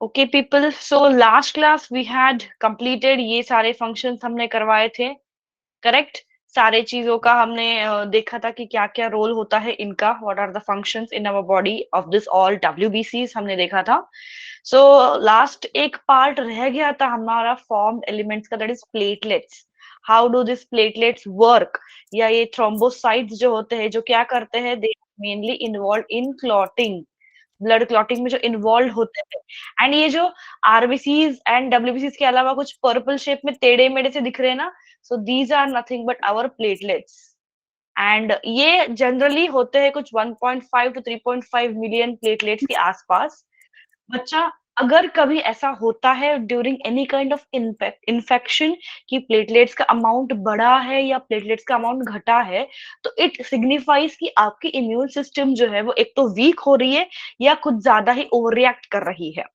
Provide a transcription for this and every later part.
Okay people, so last class we had completed, ये सारे functions हमने करवाए थे, करेक्ट। सारे चीजों का हमने देखा था कि क्या क्या रोल होता है इनका, what are the functions in our body of this all डब्ल्यूबीसीज हमने देखा था। सो लास्ट एक पार्ट रह गया था हमारा फॉर्म्ड एलिमेंट्स का, that is platelets. How do this platelets work, या ये थ्रोम्बोसाइट्स जो होते हैं जो क्या करते हैं, दे mainly involve in clotting, blood clotting में जो इन्वॉल्व होते हैं। एंड ये जो आरबीसीज एंड डब्ल्यूबीसीज के अलावा कुछ पर्पल शेप में टेढ़े मेढ़े से दिख रहे हैं ना, so these are nothing but our platelets. And ये जनरली होते हैं कुछ 1.5 टू 3.5 मिलियन प्लेटलेट्स के आसपास। बच्चा, अगर कभी ऐसा होता है during any kind of infection कि प्लेटलेट्स का अमाउंट बढ़ा है या प्लेटलेट्स का अमाउंट घटा है, तो इट सिग्निफाइज कि आपकी इम्यून सिस्टम जो है वो एक तो वीक हो रही है या कुछ ज्यादा ही ओवर रिएक्ट कर रही है।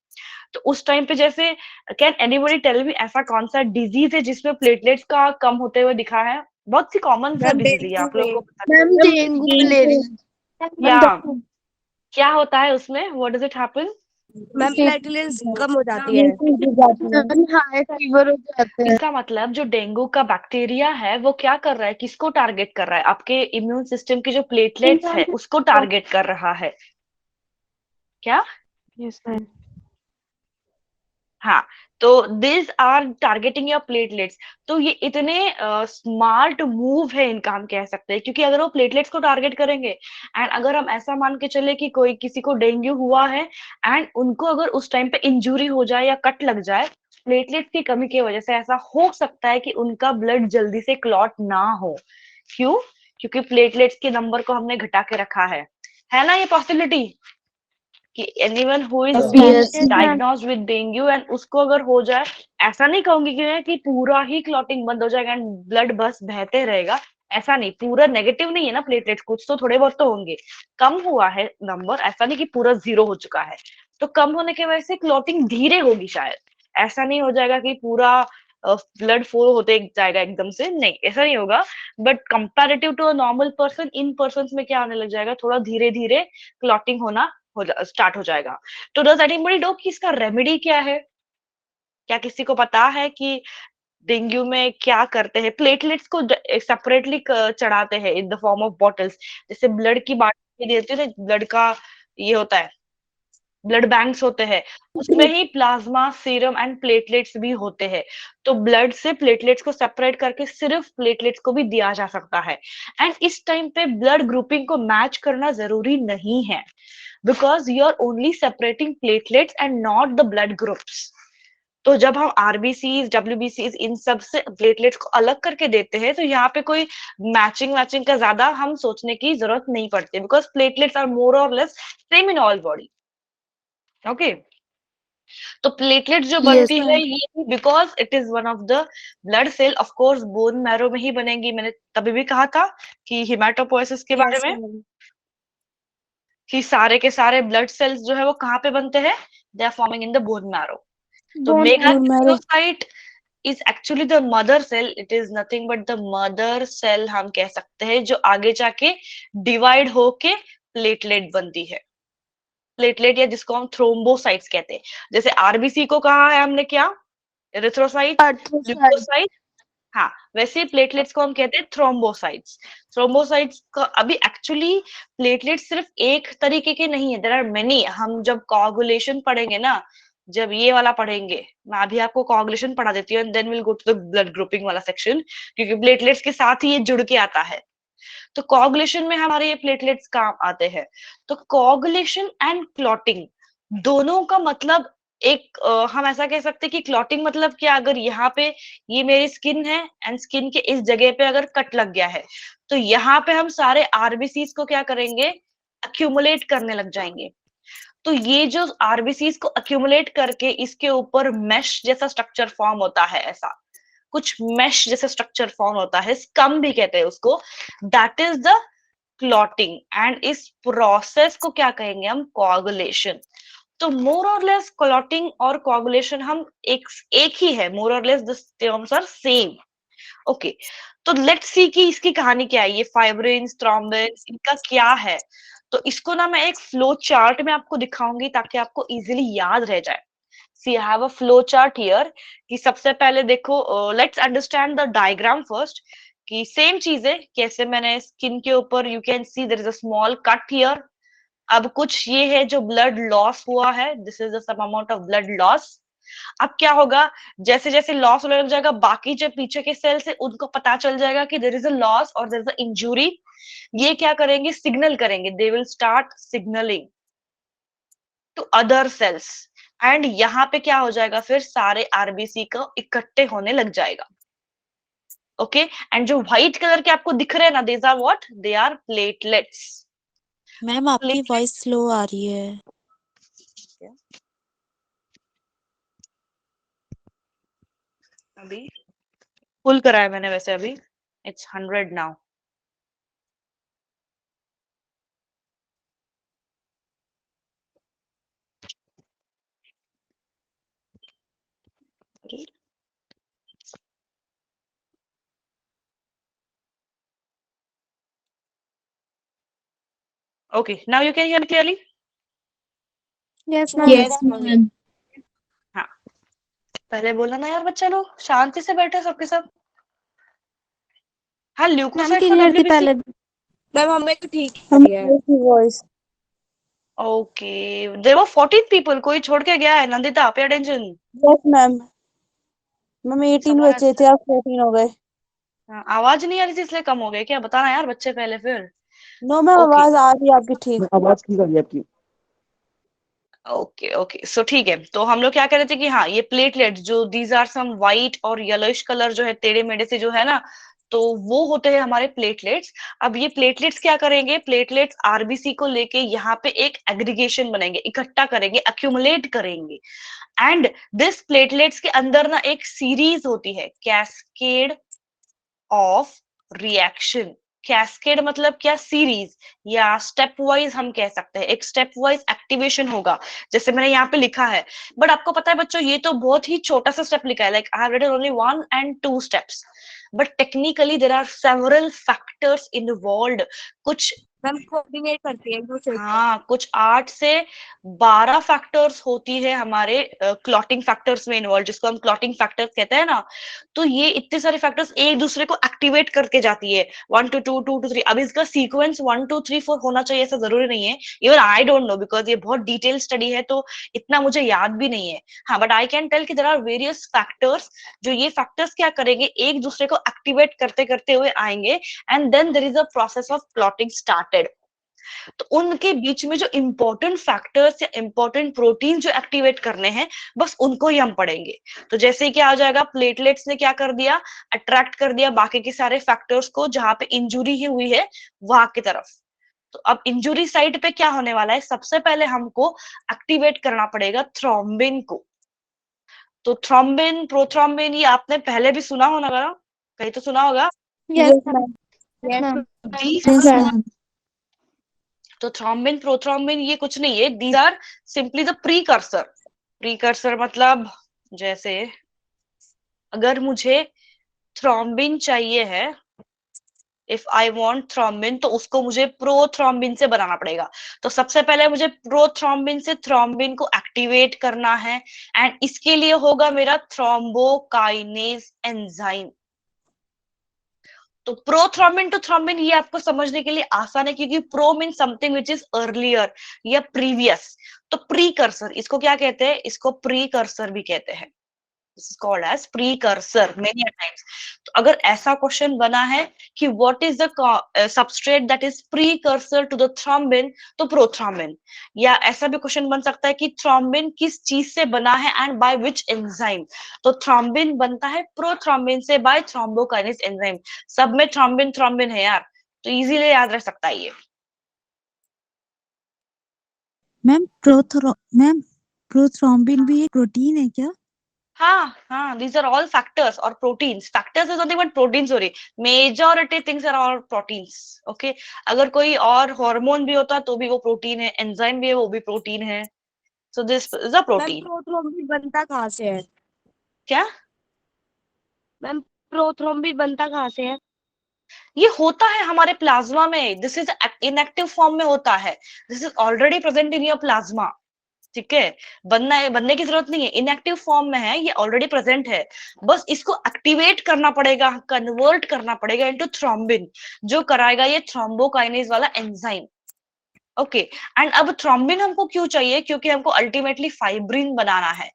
तो उस टाइम पे जैसे, कैन एनीबॉडी टेल मी ऐसा कौन सा डिजीज है जिसमें प्लेटलेट्स का कम होते हुए दिखा है? बहुत सी कॉमन सा मैम डिजीज है, डेंगू आप लोगों में। को पता मैम है। Dengue malaria. या क्या होता है उसमें, what does it happen? Ma'am platelets कम हो जाती है। मैम हाई फीवर हो जाते हैं। इसका मतलब जो डेंगू का बैक्टीरिया है वो क्या कर रहा है, किसको टारगेट कर रहा है? आपके इम्यून सिस्टम की जो प्लेटलेट्स है उसको टारगेट कर रहा है क्या? Yes ma'am. हाँ, तो this are targeting your platelets. तो ये इतने स्मार्ट मूव है इनका, हम कह सकते हैं, क्योंकि अगर वो प्लेटलेट्स को टारगेट करेंगे, एंड अगर हम ऐसा मान के चले कि कोई किसी को डेंगू हुआ है एंड उनको अगर उस टाइम पे इंजुरी हो जाए या कट लग जाए, प्लेटलेट्स की कमी की वजह से ऐसा हो सकता है कि उनका ब्लड जल्दी से क्लॉट ना हो। क्यों? क्योंकि प्लेटलेट्स के नंबर को हमने घटा के रखा है ना ये पॉसिबिलिटी कि anyone who is yes diagnosed with dengue and उसको अगर हो जाए, ऐसा नहीं कहूंगी कि मैं कि पूरा ही क्लॉटिंग बंद हो जाएगा एंड ब्लड बस बहते रहेगा, ऐसा नहीं, पूरा नेगेटिव नहीं है ना प्लेटलेट्स, कुछ तो थोड़े बहुत तो होंगे, कम हुआ है नंबर, ऐसा नहीं कि पूरा जीरो हो चुका है। तो कम होने की वजह से क्लॉटिंग धीरे होगी शायद, ऐसा नहीं हो जाएगा कि पूरा ब्लड फ्लो होते जाएगा एकदम से, नहीं ऐसा नहीं होगा। But comparative to a normal person, इन पर्सन में क्या आने लग जाएगा, थोड़ा धीरे धीरे क्लॉटिंग होना स्टार्ट हो जाएगा। तो डज एनीबॉडी नो कि इसका रेमेडी क्या है? क्या किसी को पता है कि डेंगू में क्या करते हैं? प्लेटलेट्स को सेपरेटली चढ़ाते हैं in the form of bottles, जैसे ब्लड की बाटी देते हैं, ब्लड का ये होता है, ब्लड बैंक्स होते हैं, उसमें ही प्लाज्मा, सीरम एंड प्लेटलेट्स भी होते हैं। तो ब्लड से प्लेटलेट्स को सेपरेट करके सिर्फ प्लेटलेट्स को भी दिया जा सकता है। एंड इस टाइम पे ब्लड ग्रुपिंग को मैच करना जरूरी नहीं है, because you are only separating platelets and not the blood groups. तो जब हम आरबीसीज, डब्ल्यूबीसीज इन सब से प्लेटलेट्स को अलग करके देते हैं, तो यहाँ पे कोई मैचिंग मैचिंग का ज्यादा हम सोचने की जरूरत नहीं पड़ती, because platelets are more or less same in all body. Okay, तो प्लेटलेट्स जो यस बनती है ये because it is one of the blood cell, of course bone marrow में ही बनेगी, मैंने तभी भी कहा था कि हिमेटोपोइसिस के बारे यस में, मैम। कि सारे के सारे ब्लड सेल्स जो है वो कहाँ पे बनते हैं, they are forming in the bone marrow. तो megakaryocyte is actually the mother cell, it is nothing but the mother cell, हम कह सकते हैं, जो आगे जाके डिवाइड होके प्लेटलेट बनती है। प्लेटलेट या जिसको हम थ्रोम्बोसाइट्स कहते हैं, जैसे आरबीसी को कहा है हमने क्या, एरिथ्रोसाइट, ल्यूकोसाइट। हाँ, वैसे प्लेटलेट्स को हम कहते हैं थ्रोम्बोसाइट्स। थ्रोम्बोसाइट्स का अभी एक्चुअली प्लेटलेट्स सिर्फ एक तरीके के नहीं है, देयर आर मेनी। हम जब कोआगुलेशन पढ़ेंगे ना, जब ये वाला पढ़ेंगे, मैं अभी आपको कोआगुलेशन पढ़ा देती हूँ and then will go to the blood grouping वाला सेक्शन, क्योंकि प्लेटलेट्स के साथ ही ये जुड़ के आता है। तो कोआगुलेशन में हमारे ये प्लेटलेट्स काम आते हैं। तो कोआगुलेशन एंड क्लॉटिंग दोनों का मतलब एक हम ऐसा कह सकते हैं कि क्लॉटिंग मतलब क्या, अगर यहाँ पे ये मेरी स्किन है एंड स्किन के इस जगह पे अगर कट लग गया है, तो यहाँ पे हम सारे आरबीसीज को क्या करेंगे, अक्यूमुलेट करने लग जाएंगे। तो ये जो आरबीसीज को अक्यूमुलेट करके इसके ऊपर मेश जैसा स्ट्रक्चर फॉर्म होता है, ऐसा कुछ मेश जैसा स्ट्रक्चर फॉर्म होता है, स्कम भी कहते हैं उसको, that is the clotting. And इस प्रोसेस को क्या कहेंगे हम, कोआगुलेशन। तो मोर और लेस क्लॉटिंग और कोआगुलेशन हम एक ही है, more or less the terms are same. Okay, तो लेट्स सी कि इसकी कहानी क्या है, ये फाइब्रिन्स, थ्रोम्बिन्स, इनका क्या है। तो इसको ना मैं एक फ्लो चार्ट में आपको दिखाऊंगी ताकि आपको इजीली याद रह जाए। See I have a flow chart here कि सबसे पहले देखो, let's understand the diagram first कि सेम चीज है कैसे मैंने स्किन के ऊपर you can see there is a small cut here. अब कुछ ये है जो ब्लड लॉस हुआ है, this is the some amount of blood loss. अब क्या होगा, जैसे जैसे लॉस होने लग जाएगा बाकी जो पीछे के सेल्स है उनको पता चल जाएगा कि there is a loss or there is a injury. ये क्या करेंगे, सिग्नल करेंगे, they will start signalling to other cells. And यहाँ पे क्या हो जाएगा, फिर सारे आरबीसी को इकट्ठे होने लग जाएगा। ओके, एंड जो व्हाइट कलर के आपको दिख रहे हैं ना, these are what, they are platelets. Ma'am आपकी वॉइस स्लो आ रही है। अभी फुल करा है मैंने वैसे, अभी it's 100 now. Okay, now you can hear me clearly. Yes, Yes, ma'am. हाँ, पहले बोला ना यार बच्चा लोग शांति से बैठे सबके सब। हाँ, मैम ल्यूकोसाइट फॉर क्लियर थी डब्ल्यूबीसी। पहले। मैम हमें तो ठीक हम है। Voice okay, there were 14 people, कोई छोड़ के गया है? Nandita pay attention. Yes ma'am. Ma'am 18 बचे थे, आप 14 हो गए। आवाज नहीं आ रही थी इसलिए कम हो गए क्या? बताना यार बच्चे पहले फिर। नो मैम, ओके आवाज आ रही है आपकी ठीक। आवाज ठीक आ रही है आपकी। ओके ओके, सो ठीक है, तो हम लोग क्या कह रहे थे कि हाँ ये प्लेटलेट जो दीज आर सम व्हाइट और येलोइश कलर जो है टेढ़े मेढ़े से जो है ना, तो वो होते हैं हमारे प्लेटलेट्स। अब ये प्लेटलेट्स क्या करेंगे, प्लेटलेट्स आरबीसी को लेके यहाँ पे एक एग्रीगेशन बनाएंगे, इकट्ठा करेंगे, अक्यूमुलेट करेंगे। एंड दिस प्लेटलेट्स के अंदर ना एक सीरीज होती है, कैस्केड ऑफ रिएक्शन। कैस्केड मतलब क्या, सीरीज या स्टेप वाइज हम कह सकते हैं, एक स्टेप वाइज एक्टिवेशन होगा जैसे मैंने यहाँ पे लिखा है। बट आपको पता है बच्चों, ये तो बहुत ही छोटा सा स्टेप लिखा है, like I have written only 1 and 2 steps, but technically there are several factors involved. कुछ मैम कोऑर्डिनेट करती है एक दूसरे को। हाँ, कुछ 8 से 12 फैक्टर्स होती है हमारे क्लॉटिंग फैक्टर्स में इन्वॉल्व, जिसको हम क्लॉटिंग फैक्टर्स कहते हैं ना। तो ये इतने सारे फैक्टर्स एक दूसरे को एक्टिवेट करके जाती है, 1 to 2, 2 to 3। अब इसका सीक्वेंस 1 2 3 4 होना चाहिए ऐसा जरूरी नहीं है, even I don't know because ये बहुत डिटेल स्टडी है तो इतना मुझे याद भी नहीं है। हाँ, बट आई कैन टेल कि देयर आर वेरियस फैक्टर्स, जो ये फैक्टर्स क्या करेंगे, एक दूसरे को एक्टिवेट करते करते हुए आएंगे, and then there is a process of clotting started. तो उनके बीच में जो इंपॉर्टेंट फैक्टर्स या इंपॉर्टेंट प्रोटीन जो एक्टिवेट करने हैं, बस उनको ही हम पढ़ेंगे। तो जैसे क्या आ जाएगा, प्लेटलेट्स ने क्या कर दिया, अट्रैक्ट कर दिया बाकी के सारे फैक्टर्स को जहां पे इंजुरी ही हुई है वहां की तरफ। तो अब इंजुरी साइट पे क्या होने वाला है, सबसे पहले हमको एक्टिवेट करना पड़ेगा थ्रोम्बिन को। तो थ्रोम्बिन, प्रोथ्रोम्बिन, ये आपने पहले भी सुना होगा ना, कहीं तो सुना होगा। Yes ma'am. Yes ma'am. तो थ्रोम्बिन, प्रोथ्रोम्बिन ये कुछ नहीं है, these are simply the precursor. Precursor मतलब जैसे अगर मुझे थ्रोम्बिन चाहिए है, इफ आई वांट थ्रोम्बिन, तो उसको मुझे प्रोथ्रोम्बिन से बनाना पड़ेगा। तो सबसे पहले मुझे प्रोथ्रोम्बिन से थ्रोम्बिन को एक्टिवेट करना है, एंड इसके लिए होगा मेरा थ्रोम्बोकाइनेज एंजाइम। तो प्रोथ्रोम्बिन टू थ्रोम्बिन ये आपको समझने के लिए आसान है, क्योंकि pro mean something which is earlier या प्रीवियस। तो प्रीकर्सर इसको क्या कहते हैं, इसको प्रीकर्सर भी कहते हैं, this is called as precursor many times. तो अगर ऐसा क्वेश्चन बना है कि what is the substrate that is precursor to the thrombin, तो प्रोथ्रोम्बिन। या ऐसा भी क्वेश्चन बन सकता है कि थ्रोम्बिन किस चीज से बना है एंड बाय विच एंजाइम, तो थ्रोम्बिन बनता है प्रोथ्रोम्बिन से बाय थ्रोम्बोकाइनेज एंजाइम। सब में थ्रोम्बिन थ्रोम्बिन है यार, तो इजीली याद रख सकता है ये। मैम प्रोथ्रोम्बिन भी एक प्रोटीन है क्या? हाँ हाँ, these are all factors or proteins. Factors is nothing but proteins, sorry. Majority things are all proteins. Okay. अगर कोई और हार्मोन भी होता तो भी वो प्रोटीन है, एंजाइम भी है वो भी प्रोटीन है। So this is a ma'am protein. Prothrombin बनता कहाँ से है? क्या? मैम प्रोथ्रोम्बिन बनता कहाँ से है? ये होता है हमारे प्लाज्मा में, दिस इज इनएक्टिव फॉर्म में होता है, this is already present in your plasma. ठीक है, बनने की जरूरत नहीं है, इनएक्टिव फॉर्म में है, ये ऑलरेडी प्रेजेंट है, बस इसको एक्टिवेट करना पड़ेगा, कन्वर्ट करना पड़ेगा इनटू थ्रोम्बिन, जो कराएगा ये थ्रोम्बोकाइनेज वाला एंजाइम। ओके, एंड अब थ्रोम्बिन हमको क्यों चाहिए, क्योंकि हमको अल्टीमेटली फाइब्रिन बनाना है।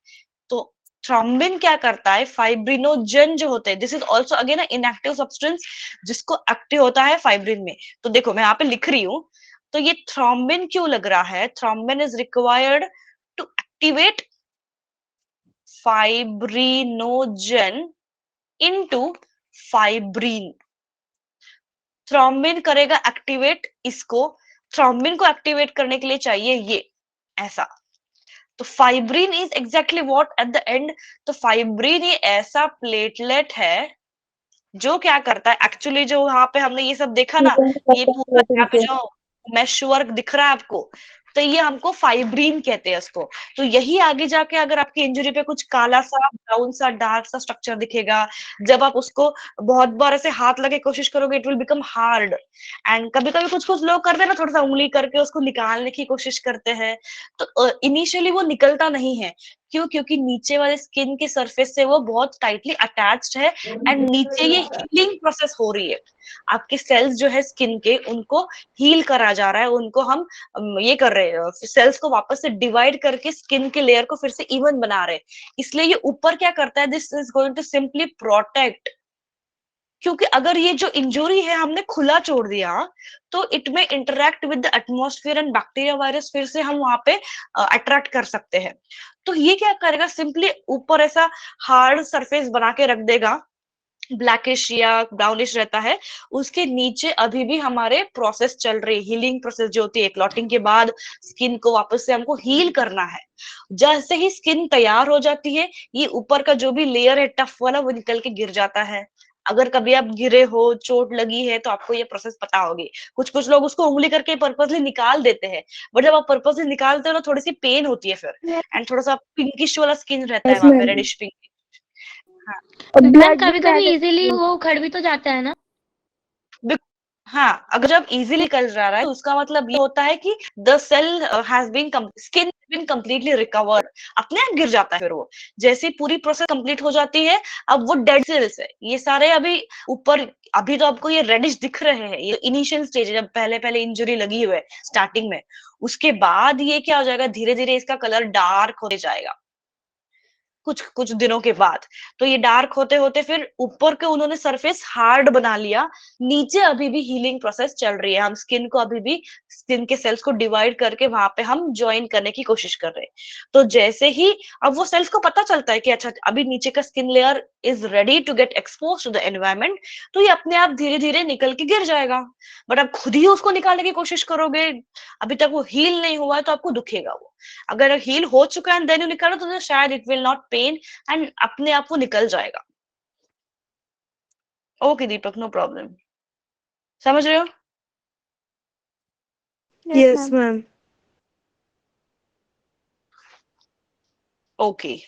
तो थ्रोम्बिन क्या करता है, फाइब्रिनोजन जो होते हैं, this is also again inactive substance जिसको एक्टिव होता है फाइब्रिन में। तो देखो मैं यहाँ पे लिख रही हूँ, तो ये थ्रोम्बिन क्यों लग रहा है, thrombin is required to activate fibrinogen into fibrin. Thrombin करेगा एक्टिवेट इसको, थ्रोम्बिन को एक्टिवेट करने के लिए चाहिए ये ऐसा। तो fibrin is exactly what at the end, तो फाइब्रिन ये ऐसा प्लेटलेट है जो क्या करता है एक्चुअली, जो वहां पे हमने ये सब देखा ना, ये पूरा यहाँ पे जो मैश वर्क दिख रहा है आपको, तो ये हमको फाइब्रिन कहते हैं इसको। तो यही आगे जाके अगर आपकी इंजरी पे कुछ काला सा ब्राउन सा डार्क सा स्ट्रक्चर दिखेगा, जब आप उसको बहुत बार ऐसे हाथ लगे कोशिश करोगे, it will become hard. And कभी कभी कुछ कुछ लोग करते हैं ना, थोड़ा सा उंगली करके उसको निकालने की कोशिश करते हैं, तो इनिशियली वो निकलता नहीं है। क्यों, क्योंकि नीचे वाले स्किन के सरफेस से वो बहुत टाइटली अटैच्ड है, एंड नीचे ये हीलिंग प्रोसेस हो रही है। आपके सेल्स जो है स्किन के, उनको हील करा जा रहा है, उनको हम ये कर रहे हैं, सेल्स को वापस से डिवाइड करके स्किन के लेयर को फिर से इवन बना रहे हैं। इसलिए ये ऊपर क्या करता है, this is going to simply protect. क्योंकि अगर ये जो इंजरी है हमने खुला छोड़ दिया, तो इट में interact with the atmosphere and bacteria virus, फिर से हम वहां पे अट्रैक्ट कर सकते हैं। तो ये क्या करेगा, सिंपली ऊपर ऐसा हार्ड सरफेस बना के रख देगा, ब्लैकिश या ब्राउनिश रहता है, उसके नीचे अभी भी हमारे प्रोसेस चल रही है, हीलिंग प्रोसेस जो होती है, क्लॉटिंग के बाद स्किन को वापस से हमको हील करना है। जैसे ही स्किन तैयार हो जाती है, ये ऊपर का जो भी लेयर है टफ वाला, वो निकल के गिर जाता है। अगर कभी आप गिरे हो, चोट लगी है, तो आपको ये प्रोसेस पता होगी। कुछ कुछ लोग उसको उंगली करके पर्पसली निकाल देते हैं, बट जब आप पर्पसली निकालते हो ना, थोड़ी सी पेन होती है फिर, एंड थोड़ा सा पिंकिश वाला स्किन रहता है वहां पे, रेडिश पिंक। मैम कभी कभी इजीली वो उखड़ भी तो जाता है ना। हाँ, अगर जब इजीली निकल जा रहा है, तो उसका मतलब ये होता है कि the cell has been skin been completely recovered, अपने आप गिर जाता है। फिर वो जैसे ही पूरी प्रोसेस कंप्लीट हो जाती है, अब वो डेड सेल्स है ये सारे अभी ऊपर। अभी तो आपको ये रेडिश दिख रहे हैं, ये इनिशियल स्टेज है, जब पहले पहले इंजरी लगी हुई है स्टार्टिंग में। उसके बाद ये क्या हो जाएगा, धीरे धीरे इसका कलर डार्क होते जाएगा कुछ कुछ दिनों के बाद। तो ये डार्क होते होते फिर ऊपर के उन्होंने सरफेस हार्ड बना लिया, नीचे अभी भी हीलिंग प्रोसेस चल रही है, हम स्किन को अभी भी स्किन के सेल्स को डिवाइड करके वहां पे हम ज्वाइन करने की कोशिश कर रहे हैं। तो जैसे ही अब वो सेल्स को पता चलता है कि अच्छा अभी नीचे का skin layer is ready to get expose to the environment, तो ये अपने आप धीरे धीरे निकल के गिर जाएगा। बट आप खुद ही उसको निकालने की कोशिश करोगे, अभी तक वो हील नहीं हुआ है, तो आपको दुखेगा वो। अगर हील हो चुका है देन यू निकालो, तो शायद it will not pain, and अपने आप वो निकल जाएगा। ओके दीपक, नो प्रॉब्लम, समझ रहे हो? Yes ma'am. Okay,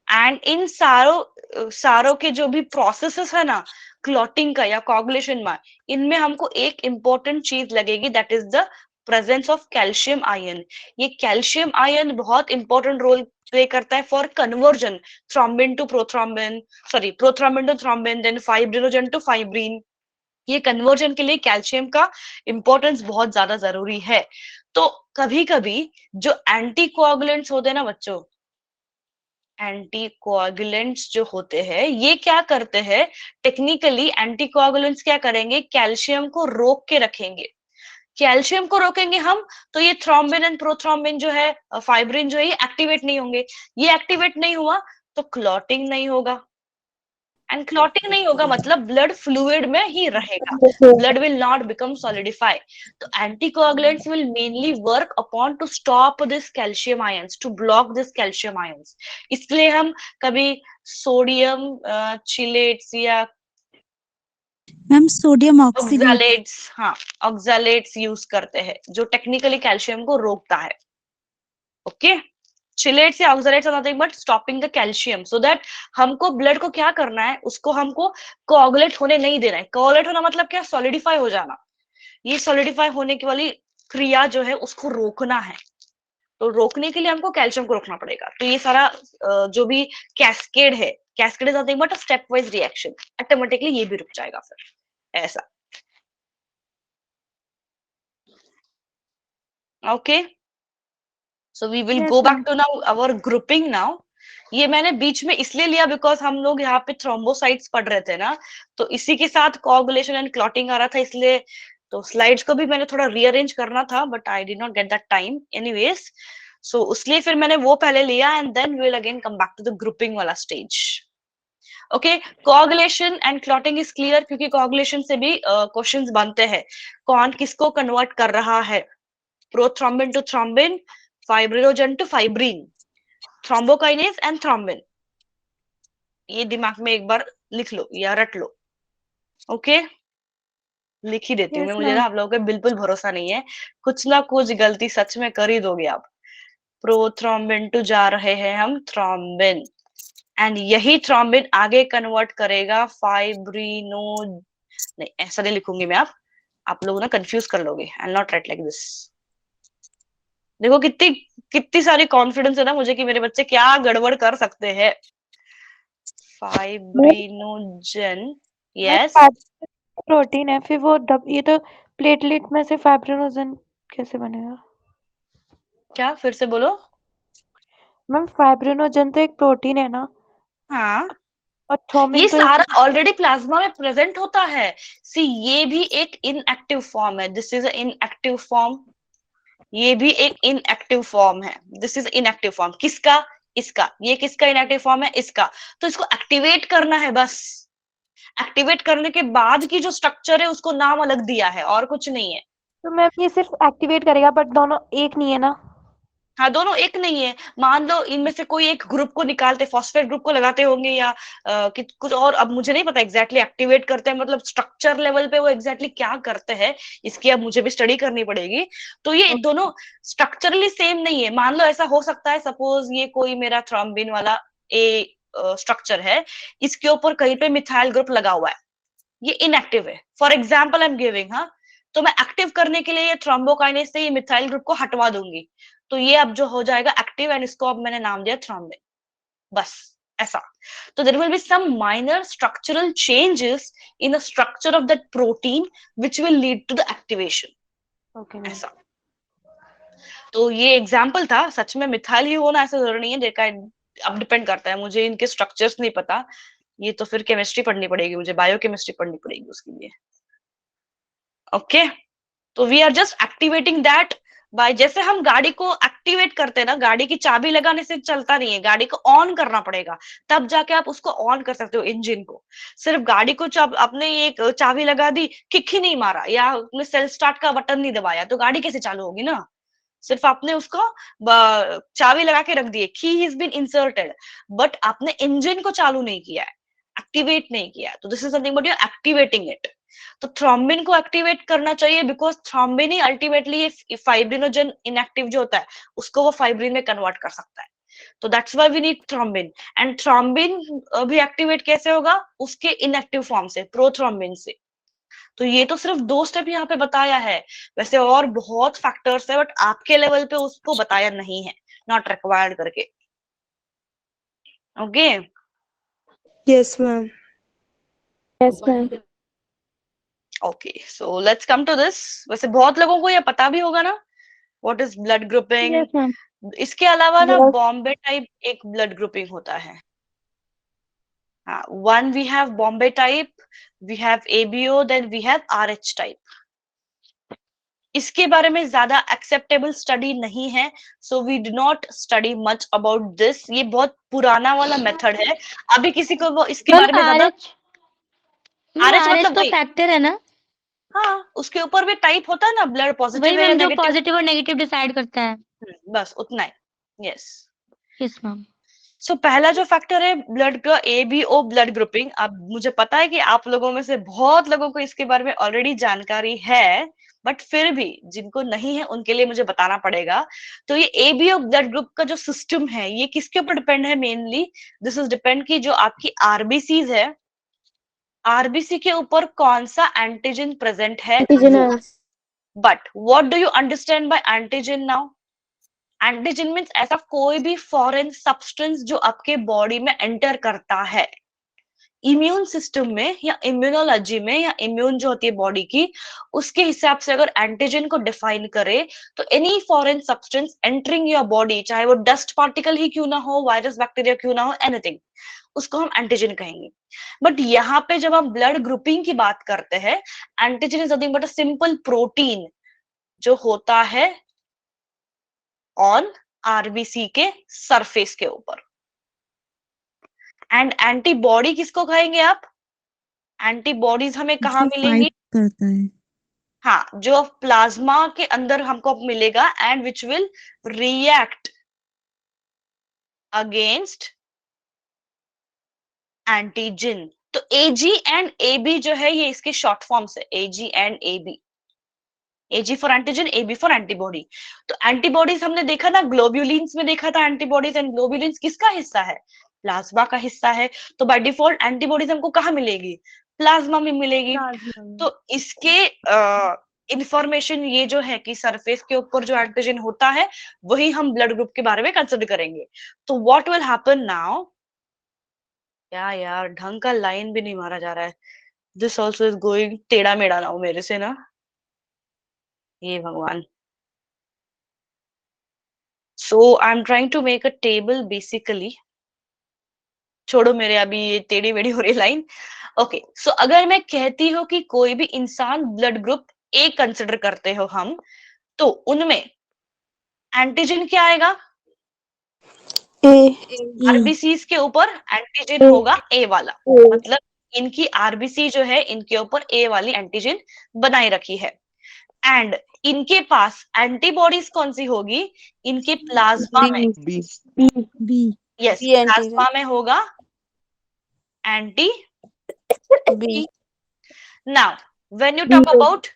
and in सारों के जो भी प्रोसेसेस है ना, क्लॉटिंग का या कोगुलेशन में, इनमें हमको एक इंपॉर्टेंट चीज लगेगी, that is the presence of calcium ion. ये कैल्शियम आयन बहुत इंपॉर्टेंट रोल प्ले करता है for conversion thrombin to prothrombin, sorry prothrombin to thrombin, then fibrinogen to fibrin. ये कन्वर्जन के लिए कैल्शियम का इंपॉर्टेंस बहुत ज्यादा जरूरी है। तो कभी कभी जो एंटी कोआगुलेंट्स होते हैं ना बच्चों, एंटीकोआगुलेंट्स जो होते हैं, ये क्या करते हैं, टेक्निकली एंटीकोआगुलेंट्स क्या करेंगे, कैल्शियम को रोक के रखेंगे। कैल्शियम को रोकेंगे हम, तो ये थ्रोम्बिन एंड प्रोथ्रोम्बिन जो है, फाइब्रिन जो है, ये एक्टिवेट नहीं होंगे। ये एक्टिवेट नहीं हुआ तो क्लॉटिंग नहीं होगा, एंड क्लॉटिंग नहीं होगा मतलब ब्लड फ्लूइड में ही रहेगा, blood will not become solidify. तो anticoagulants will mainly work upon to stop this calcium ions, to block this calcium ions. इसलिए हम कभी सोडियम चिलेट्स या मैम सोडियम ऑक्सीलेट। ऑक्सैलेट्स, हाँ ऑक्सैलेट्स यूज करते हैं, जो टेक्निकली कैल्शियम को रोकता है। ओके, चिलेट्स या oxalates are nothing but stopping the calcium, so that हमको ब्लड को क्या करना है, उसको हमको कोआगुलेट होने नहीं देना है। कोआगुलेट होना मतलब क्या, सॉलिडिफाई हो जाना। ये सॉलिडिफाई होने की वाली क्रिया जो है उसको रोकना है। तो रोकने के लिए हमको कैल्शियम को रोकना पड़ेगा। तो ये सारा जो भी कैस्केड है, cascade is nothing but a step wise reaction, automatically ये भी रुक जाएगा फिर, ऐसा। Okay, so we will go back to now our grouping now. ये मैंने बीच में इसलिए लिया बिकॉज हम लोग यहाँ पे थ्रोम्बोसाइट्स पढ़ रहे थे ना, तो इसी के साथ कोआगुलेशन एंड क्लॉटिंग आ रहा था, इसलिए तो स्लाइड्स को भी मैंने थोड़ा रीअरेंज करना था, but I did not get that time anyways. So उसलिए फिर मैंने वो पहले लिया and then we will again come back to the grouping वाला stage. Okay, coagulation and clotting is clear, क्योंकि कोआगुलेशन से भी क्वेश्चंस बनते हैं। कौन किसको कन्वर्ट कर रहा है, prothrombin to thrombin, fibrinogen to fibrin, thrombokinase and thrombin. ये दिमाग में एक बार लिख लो या रट लो। ओके, लिख ही देती हूँ मैं, मुझे ना आप लोगों पे बिल्कुल भरोसा नहीं है, कुछ ना कुछ गलती सच में कर ही दोगे आप। प्रोथ्रोम्बिन टू जा रहे हैं हम थ्रोम्बिन, एंड यही थ्रोम्बिन आगे कन्वर्ट करेगा फाइब्रिनो, नहीं ऐसा नहीं लिखूंगी मैं, आप लोग ना कंफ्यूज कर लोगे। आई नॉट राइट लाइक दिस। देखो कितनी कितनी सारी कॉन्फिडेंस है ना मुझे कि मेरे बच्चे क्या गड़बड़ कर सकते हैं। फाइब्रिनोजन, यस प्रोटीन है, फिर वो ये तो प्लेटलेट में से फाइब्रिनोजन कैसे बनेगा? क्या, फिर से बोलो। मैम फाइब्रिनोजन तो एक प्रोटीन है ना, हाँ, और थ्रोम्बिन ये तो सारा ऑलरेडी प्लाज्मा में प्रेजेंट होता है। सी, ये भी एक इनएक्टिव फॉर्म है, दिस इज इनएक्टिव फॉर्म, ये भी एक इनएक्टिव फॉर्म है, दिस इज इनएक्टिव फॉर्म। किसका, इसका। ये किसका इनएक्टिव फॉर्म है, इसका। तो इसको एक्टिवेट करना है बस। एक्टिवेट करने के बाद की जो स्ट्रक्चर है उसको नाम अलग दिया है, और कुछ नहीं है। तो मैम ये सिर्फ एक्टिवेट करेगा, बट दोनों एक नहीं है ना? हाँ, दोनों एक नहीं है। मान लो इनमें से कोई एक ग्रुप को निकालते, फॉस्फेट ग्रुप को लगाते होंगे या कुछ और, अब मुझे नहीं पता एग्जैक्टली एक्टिवेट करते हैं मतलब स्ट्रक्चर लेवल पे वो एग्जैक्टली क्या करते हैं, इसकी अब मुझे भी स्टडी करनी पड़ेगी। तो ये दोनों स्ट्रक्चरली सेम नहीं है। मान लो ऐसा हो सकता है, सपोज ये कोई मेरा थ्रोम्बिन वाला ए स्ट्रक्चर है, इसके ऊपर कहीं पे मिथाइल ग्रुप लगा हुआ है, ये इनएक्टिव है, for example I am giving. हाँ, तो मैं एक्टिव करने के लिए ये थ्रोम्बोकाइनेज से ये मिथाइल ग्रुप को हटवा दूंगी, तो ये अब जो हो जाएगा एक्टिव, एंड इसको अब मैंने नाम दिया थ्रोम्बिन, बस ऐसा। तो there will be some minor structural changes in the structure of that protein which will lead to the activation. Okay ऐसा। तो ये एग्जाम्पल था, सच में मिथाइल ही होना ऐसा जरूरी नहीं है, देखा, अब डिपेंड करता है, मुझे इनके स्ट्रक्चर्स नहीं पता, ये तो फिर केमिस्ट्री पढ़नी पड़ेगी, मुझे बायोकेमिस्ट्री पढ़नी पड़ेगी उसके लिए। ओके, तो we are just activating that by, जैसे हम गाड़ी को एक्टिवेट करते हैं ना, गाड़ी की चाबी लगाने से चलता नहीं है, गाड़ी को ऑन करना पड़ेगा, तब जाके आप उसको ऑन कर सकते हो इंजन को। सिर्फ गाड़ी को आपने एक चाबी लगा दी, किक ही नहीं मारा, या आपने सेल्फ स्टार्ट का बटन नहीं दबाया, तो गाड़ी कैसे चालू होगी ना। सिर्फ आपने उसको चाबी लगा के रख दी, की हैज बीन इंसर्टेड, बट आपने इंजन को चालू नहीं किया है, एक्टिवेट नहीं किया है, तो this is something but you are activating it. तो थ्रोम्बिन को एक्टिवेट करना चाहिए, बिकॉज थ्रोम्बिन ही अल्टीमेटली ये फाइब्रिनोजन इनएक्टिव जो होता है उसको वो फाइब्रिन में कन्वर्ट कर सकता है। तो that's why we need thrombin, and thrombin भी एक्टिवेट कैसे होगा, उसके इनएक्टिव फॉर्म से, प्रोथ्रोम्बिन से। तो ये तो सिर्फ 2 स्टेप यहाँ पे बताया है, वैसे और बहुत फैक्टर्स है, बट आपके लेवल पे उसको बताया नहीं है, नॉट रिक्वायर्ड करके। Okay, yes ma'am. Yes ma'am. Okay, so let's come to this. वैसे बहुत लोगों को ये पता भी होगा ना, what is blood grouping. Yes ma'am. इसके अलावा ना Yes. बॉम्बे टाइप एक ब्लड ग्रुपिंग होता है। हाँ, one we have Bombay type, we have ABO, then we have RH type. इसके बारे में ज्यादा एक्सेप्टेबल स्टडी नहीं है, so we do not study much about this. ये बहुत पुराना वाला मेथड है, अभी किसी को वो इसके बारे में ज्यादा। आरएच आरएच मतलब तो फैक्टर है ना? हाँ, उसके ऊपर भी टाइप होता है ना, ब्लड पॉजिटिव वही है या मैम, जो नेगेटिव। पॉजिटिव और नेगेटिव डिसाइड करता है। बस उतना ही। Yes, yes ma'am. सो पहला जो फैक्टर है ब्लड का, एबीओ ब्लड ग्रुपिंग। अब मुझे पता है कि आप लोगों में से बहुत लोगों को इसके बारे में ऑलरेडी जानकारी है, बट फिर भी जिनको नहीं है उनके लिए मुझे बताना पड़ेगा। तो ये एबीओ ब्लड ग्रुप का जो सिस्टम है, ये किसके ऊपर डिपेंड है मेनली, दिस इज डिपेंड की जो आपकी आरबीसीज है, आरबीसी के ऊपर कौन सा एंटीजन प्रेजेंट है वो। But what do you understand by antigen now? Antigen means ऐसा कोई भी फॉरेन सब्सटेंस जो आपके बॉडी में एंटर करता है। इम्यून सिस्टम में या इम्यूनोलॉजी में या इम्यून जो होती है बॉडी की, उसके हिसाब से अगर एंटीजन को डिफाइन करे तो any foreign substance entering your body, चाहे वो डस्ट पार्टिकल ही क्यों ना हो, वायरस बैक्टीरिया क्यों ना हो, एनीथिंग, उसको हम एंटीजन कहेंगे। बट यहाँ पे जब हम ब्लड ग्रुपिंग की बात करते हैं, antigen is nothing but a simple protein जो होता है ऑन आरबीसी के सरफेस के ऊपर। एंड एंटीबॉडी किसको कहेंगे आप? एंटीबॉडीज हमें कहाँ जो मिलेंगी? फाइट करता है। हाँ, जो प्लाज्मा के अंदर हमको मिलेगा and which will react against antigen. तो एजी एंड एबी जो है ये इसके शॉर्ट फॉर्म्स है, AG and AB. AG for antigen, AB for antibody. तो एंटीबॉडीज हमने देखा ना, ग्लोब्यूलिन्स में देखा था एंटीबॉडीज, एंड ग्लोब्यूलिन्स किसका हिस्सा है? प्लाज्मा का हिस्सा है। तो बाय डिफॉल्ट एंटीबॉडीज हमको कहाँ मिलेगी? प्लाज्मा में मिलेगी। तो इसके इंफॉर्मेशन ये जो है कि सरफेस के ऊपर जो एंटीजन होता है वही हम ब्लड ग्रुप के बारे में कंसिडर करेंगे। तो व्हाट विल हैपन नाउ? क्या यार, ढंग का लाइन भी नहीं मारा जा रहा है। दिस ऑल्सो इज गोइंग टेढ़ा मेढ़ा ना हो मेरे से ना, ये भगवान। So I'm trying to make a table basically. छोड़ो मेरे अभी ये टेढ़ी मेढ़ी हो रही लाइन। ओके, सो अगर मैं कहती हूँ कि कोई भी इंसान ब्लड ग्रुप ए कंसिडर करते हो हम, तो उनमें एंटीजन क्या आएगा? आरबीसी के ऊपर एंटीजन होगा ए वाला, मतलब इनकी आरबीसी जो है इनके ऊपर ए वाली एंटीजन बनाई रखी है। एंड इनके पास एंटीबॉडीज कौन सी होगी? इनके प्लाज्मा में, बी। यस, प्लाज्मा में होगा anti B. Now when you talk about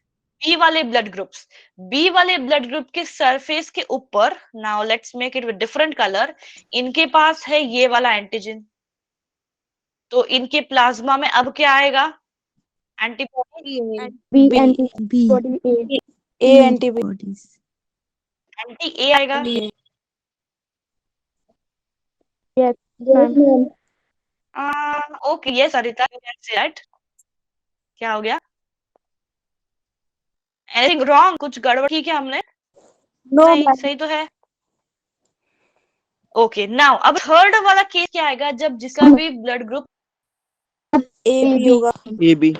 B वाले ब्लड ग्रुप्स, बी वाले ब्लड ग्रुप के सरफेस के ऊपर, now let's make it with different colour, इनके पास है ये वाला एंटीजन। तो इनके प्लाज्मा में अब क्या आएगा? Antibody, B. A antibodies. Anti A आएगा। Okay, yes Arita, you can say that. क्या हो गया? Anything wrong? कुछ गड़बड़? ठीक है हमने? नहीं, सही तो है। ओके, नाउ अब थर्ड वाला केस क्या आएगा? जब जिसका भी ब्लड ग्रुप ए बी होगा। A B.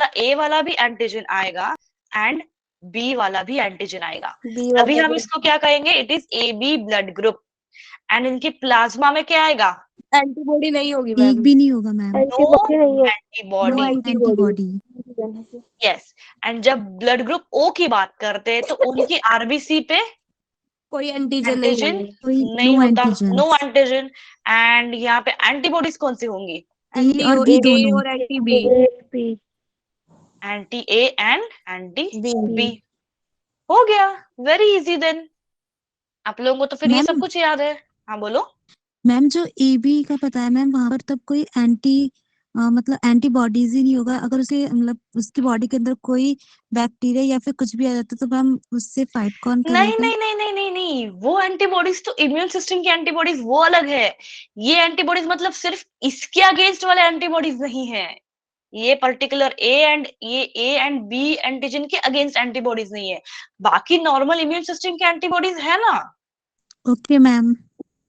ए वाला भी एंटीजन आएगा एंड बी वाला भी एंटीजन आएगा। अभी हम इसको क्या कहेंगे? It is a B blood group. And इनके प्लाज्मा में क्या आएगा? एंटीबॉडी नहीं होगी मैम। एक भी नहीं होगा ma'am. No antibody. Antibody. Yes. And जब ब्लड ग्रुप ओ की बात करते हैं तो उनकी आरबीसी पे कोई एंटीजन एंटीजन कोई नहीं नो होता, एंटीजन। No antigen. एंड यहाँ पे एंटीबॉडीज कौन सी होंगी? ए और बी दोनों। और anti B. Anti A and anti B. हो गया, वेरी इजी देन। आप लोगों को तो फिर ये मैम, सब कुछ याद है। हाँ बोलो। मैम जो ए बी का पता है मैम, वहां पर तब कोई मतलब एंटीबॉडीज ही नहीं होगा। अगर उसे मतलब उसकी बॉडी के अंदर कोई बैक्टीरिया या फिर कुछ भी आ जाता है तो मैम उससे फाइट कौन नहीं करेगा? नहीं नहीं नहीं नहीं नहीं, वो एंटीबॉडीज तो इम्यून सिस्टम की एंटीबॉडीज वो अलग है। ये एंटीबॉडीज मतलब सिर्फ इसके अगेंस्ट वाले एंटीबॉडीज नहीं है। ये particular A and B antigen के अगेंस्ट एंटीबॉडीज नहीं है। बाकी नॉर्मल इम्यून सिस्टम के एंटीबॉडीज है ना। Okay ma'am.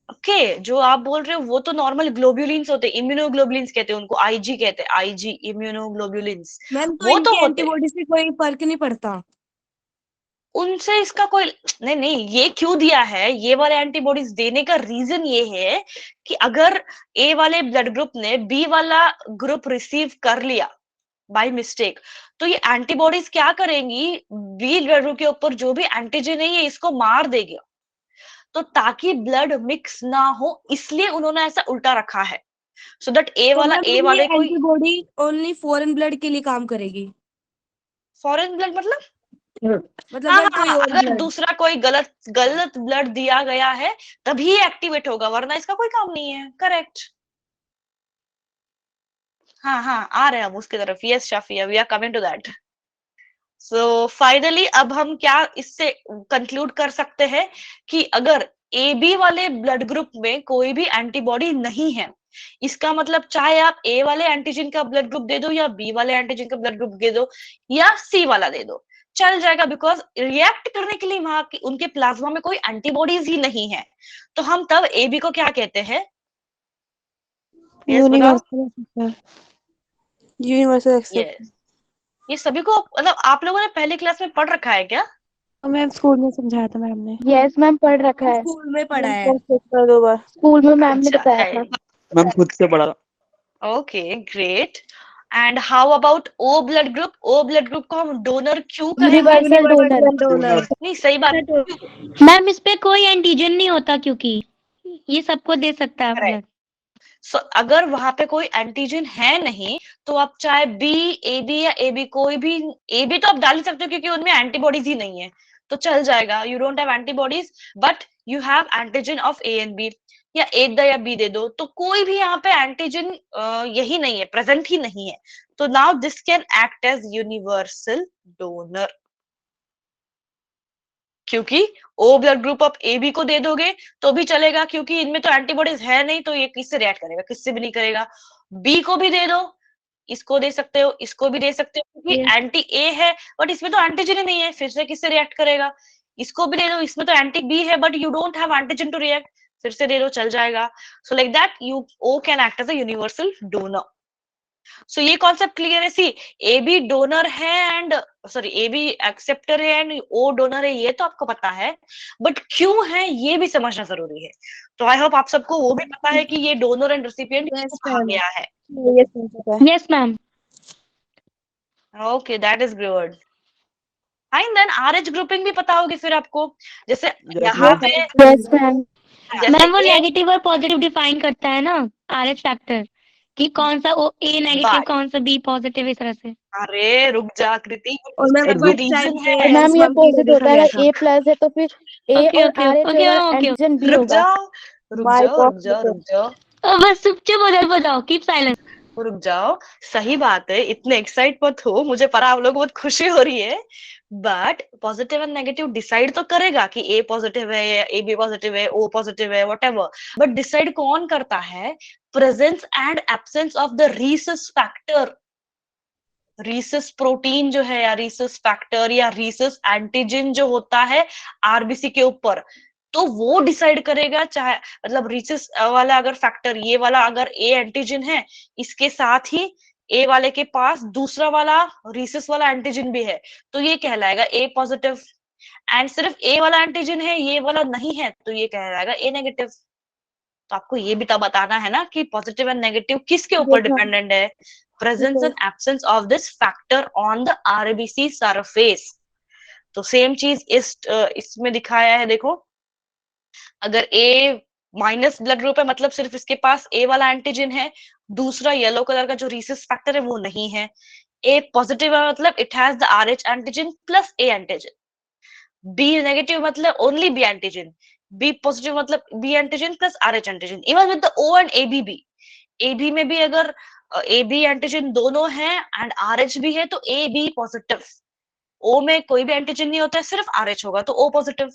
ओके, जो आप बोल रहे हो वो तो नॉर्मल ग्लोब्यूलिन्स होते हैं, इम्यूनोग्लोबुलिन्स कहते हैं उनको, आईजी कहते हैं, आईजी इम्यूनोग्लोबुलिन्स। मैम तो वो तो इनकी होते हैं, एंटीबॉडी से कोई फर्क नहीं पड़ता। उनसे इसका कोई नहीं नहीं। ये क्यों दिया है? ये वाले एंटीबॉडीज देने का रीजन ये है कि अगर ए वाले ब्लड ग्रुप ने बी वाला ग्रुप रिसीव कर लिया बाय मिस्टेक, तो ये एंटीबॉडीज क्या करेंगी? बी ब्लड ग्रुप के ऊपर जो भी एंटीजन है ये इसको मार देगी। तो ताकि ब्लड मिक्स ना हो इसलिए उन्होंने ऐसा उल्टा रखा है, सो दैट ए वाला ए वाले कोई एंटीबॉडी ओनली फॉरेन ब्लड के लिए काम करेगी। फॉरेन ब्लड मतलब मतलब हाँ, मैम कोई और अगर ब्लड। दूसरा कोई गलत ब्लड दिया गया है तभी एक्टिवेट होगा, वरना इसका कोई काम नहीं है। करेक्ट। हाँ हाँ, आ रहे हैं हम उसकी तरफ। Yes Shafia, we are coming to that. So finally अब हम क्या इससे कंक्लूड कर सकते हैं कि अगर ए बी वाले ब्लड ग्रुप में कोई भी एंटीबॉडी नहीं है, इसका मतलब चाहे आप ए वाले एंटीजन का ब्लड ग्रुप दे दो या बी वाले एंटीजन का ब्लड ग्रुप दे दो या सी वाला दे दो, चल जाएगा, बिकॉज रिएक्ट करने के लिए वहां उनके प्लाज्मा में कोई एंटीबॉडीज ही नहीं है। तो हम तब ए बी को क्या कहते हैं? Universal universal accept. यस, ये सभी को मतलब आप लोगों ने पहली क्लास में पढ़ रखा है क्या? मैम स्कूल में समझाया था मैम ने। यस मैम, पढ़ रखा है। स्कूल में पढ़ा है। दो बार स्कूल में मैम ने अच्छा बताया है। था। मैम खुद से पढ़ा था। Okay great. And how about O blood group? O blood group को हम डोनर क्यों कहेंगे? Universal donor. नहीं सही बात है। मैम इस पे कोई एंटीजन नहीं होता क्योंकि ये सबको दे सकता है ब्लड। सो अगर वहां पे कोई एंटीजन है नहीं तो आप चाहे बी, ए बी या ए बी कोई भी, ए बी तो आप डाल ही सकते हो क्योंकि उनमें एंटीबॉडीज ही नहीं है, तो चल जाएगा। You don't have antibodies but you have antigen of A and B, या ए द या बी दे दो, तो कोई भी यहाँ पे एंटीजन यही नहीं है, प्रेजेंट ही नहीं है। तो now this can act as universal donor, क्योंकि ओ ब्लड ग्रुप आप ए बी को दे दोगे तो भी चलेगा क्योंकि इनमें तो एंटीबॉडीज है नहीं, तो ये किससे रिएक्ट करेगा? किससे भी नहीं करेगा। बी को भी दे दो, इसको दे सकते हो, इसको भी दे सकते हो, क्योंकि एंटी ए है बट इसमें तो एंटीजन ही नहीं है, फिर से किससे रिएक्ट करेगा? इसको भी दे दो, इसमें तो एंटी बी है but you don't have antigen to react, फिर से दे दो, चल जाएगा। So like that you O can act as a universal donor. So ये कॉन्सेप्ट क्लियर है? सी ए बी डोनर है and sorry A B acceptor है एंड ओ डोनर है, ये तो आपको पता है, बट क्यों है ये भी समझना जरूरी है। तो आई होप आप सबको वो भी पता है कि ये डोनर एंड रेसिपिएंट क्यों कहा गया है। Yes ma'am. Okay that is good. And then RH grouping भी पता होगी फिर आपको, जैसे यहाँ पे यस मैम। जैसे मैम वो A नेगेटिव और पॉजिटिव डिफाइन करता है ना आरएच फैक्टर, कि कौन सा ओ ए नेगेटिव कौन सा बी पॉजिटिव, इस तरह से। अरे रुक जा कृति, और मैम इसमें कोई रीजन है? मैम ये अपोजिट होता है, अगर ए प्लस है तो फिर ए और आर एच एंटीजन बी रुक होगा। जाओ रुक जाओ रुक जाओ रुक जाओ बस चुपचाप हो जाओ, कीप साइलेंस। रुक जाओ। सही बात है, इतने एक्साइट मत हो, मुझे पता आप लोगों को बहुत खुशी हो रही है, but positive and negative decide तो करेगा कि ए पॉजिटिव है या ए बी पॉजिटिव है, ओ पॉजिटिव है, व्हाटएवर, बट डिसाइड कौन करता है? Presence and absence of the Rhesus factor. Rhesus protein जो है या रीसस फैक्टर या रीसस एंटीजन जो होता है आरबीसी के ऊपर, तो वो डिसाइड करेगा, चाहे मतलब रीसस वाला अगर फैक्टर, ये वाला अगर ए एंटीजन है, इसके साथ ही ए वाले के पास दूसरा वाला रीसस वाला एंटीजन भी है, तो ये कहलाएगा ए पॉजिटिव। एंड सिर्फ ए वाला एंटीजन है, ये वाला नहीं है, तो ये कहलाएगा ए नेगेटिव। तो आपको ये भी तो बताना है ना कि पॉजिटिव एंड नेगेटिव किसके ऊपर डिपेंडेंट है? Presence and absence of this factor on the RBC surface. तो सेम चीज इसमें दिखाया है, देखो, अगर ए माइनस ब्लड ग्रुप है मतलब सिर्फ इसके पास ए वाला एंटीजन है, दूसरा येलो कलर का जो रीसस फैक्टर है वो नहीं है। ए पॉजिटिव है मतलब it has the Rh antigen plus A antigen. B negative मतलब only B antigen. B positive मतलब B antigen plus Rh antigen. Even with the O and AB भी, एबी में भी अगर ए बी एंटीजन दोनों है एंड आरएच भी है तो ए बी पॉजिटिव। ओ में कोई भी एंटीजन नहीं होता है, सिर्फ आरएच होगा तो O positive.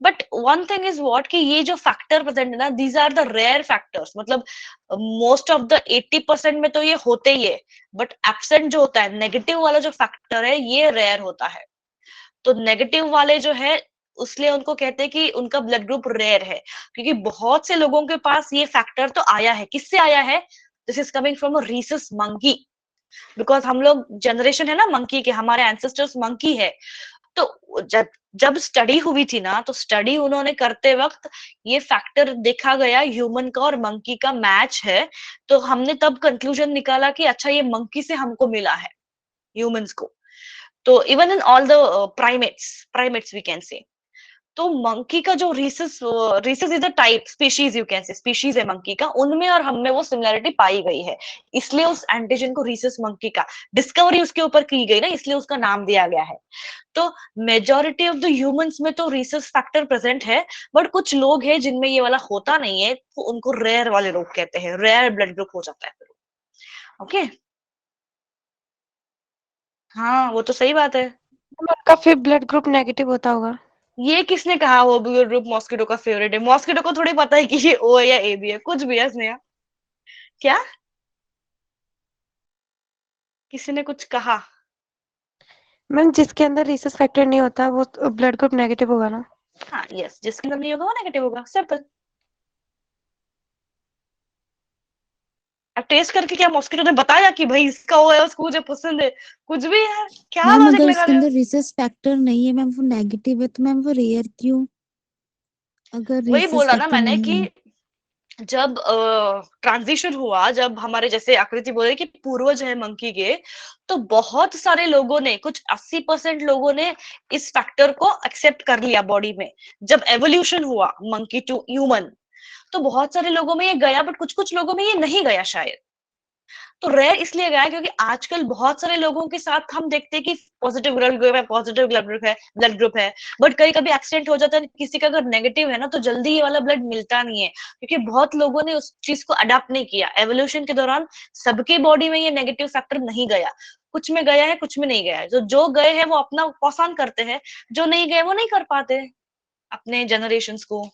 But one thing is what कि ये जो फैक्टर प्रेजेंट है ना, these are the rare factors, मतलब मोस्ट ऑफ द 80% में तो ये होते ही है, बट एब्सेंट जो होता है नेगेटिव वाला जो फैक्टर है ये रेयर होता है। तो नेगेटिव वाले जो है उसलिए उनको कहते हैं कि उनका ब्लड ग्रुप रेयर है, क्योंकि बहुत से लोगों के पास ये फैक्टर तो आया है। किससे आया है? This is coming from a Rhesus monkey, because हम लोग जनरेशन है ना मंकी के, हमारे एंसेस्टर्स मंकी है। तो जब जब स्टडी हुई थी ना, तो स्टडी उन्होंने करते वक्त ये फैक्टर देखा गया ह्यूमन का और मंकी का मैच है, तो हमने तब कंक्लूजन निकाला कि अच्छा ये मंकी से हमको मिला है ह्यूमंस को। तो even in all the primates we can say, तो मंकी का जो rhesus is the type species, you can say species है मंकी का, उनमें और हम में वो सिमिलरिटी पाई गई है, इसलिए उस एंटीजन को रीसस मंकी का डिस्कवरी उसके ऊपर की गई ना, इसलिए उसका नाम दिया गया है। तो मेजॉरिटी ऑफ द ह्यूमंस में तो रीसस फैक्टर प्रेजेंट है, बट कुछ लोग हैं जिनमें ये वाला होता नहीं है, तो उनको रेयर वाले लोग कहते हैं, रेयर ब्लड ग्रुप हो जाता है फिर। ओके हाँ वो तो सही बात है। उनका फिर ब्लड ग्रुप नेगेटिव होता होगा। ये किसने कहा वो ब्लड ग्रुप मॉस्किटो का फेवरेट है? मॉस्किटो को थोड़ी पता है कि ये ओ है या ए बी है, कुछ भी है स्नेहा। क्या किसी ने कुछ कहा? मैम जिसके अंदर रीसस फैक्टर नहीं होता वो ब्लड ग्रुप नेगेटिव होगा ना। हाँ यस, जिसके अंदर नहीं होगा वो नेगेटिव होगा, सिंपल। अब टेस्ट करके क्या मॉस्किटो ने बताया कि भाई इसका वो है, उसको मुझे पसंद है? कुछ भी यार, क्या मैम लॉजिक अगर लगा उसके रहे हो? अंदर रिसर्च फैक्टर नहीं है मैम, वो नेगेटिव है, तो मैम वो रेयर क्यों, अगर वही रिसर्च बोला ना फैक्टर मैंने नहीं कि है? जब ट्रांजिशन हुआ, जब हमारे जैसे आकृति बोले कि पूर्वज है मंकी के, तो बहुत सारे लोगों ने, कुछ 80% लोगों ने इस फैक्टर को एक्सेप्ट कर लिया बॉडी में। जब एवोल्यूशन हुआ मंकी टू ह्यूमन, तो बहुत सारे लोगों में ये गया, बट कुछ कुछ लोगों में ये नहीं गया शायद। तो रेयर इसलिए गया है क्योंकि आजकल बहुत सारे लोगों के साथ हम देखते हैं कि पॉजिटिव ब्लड ग्रुप है, पॉजिटिव ब्लड ग्रुप है, बट कभी कभी एक्सीडेंट हो जाता है, किसी का अगर नेगेटिव है ना, तो जल्दी ये वाला ब्लड मिलता नहीं है, क्योंकि बहुत लोगों ने उस चीज को अडाप्ट नहीं किया। एवोल्यूशन के दौरान सबके बॉडी में ये नेगेटिव फैक्टर नहीं गया, कुछ में गया है, कुछ में नहीं गया है। तो जो गए हैं वो अपना पसंद करते हैं, जो नहीं गए वो नहीं कर पाते अपने जनरेशन को।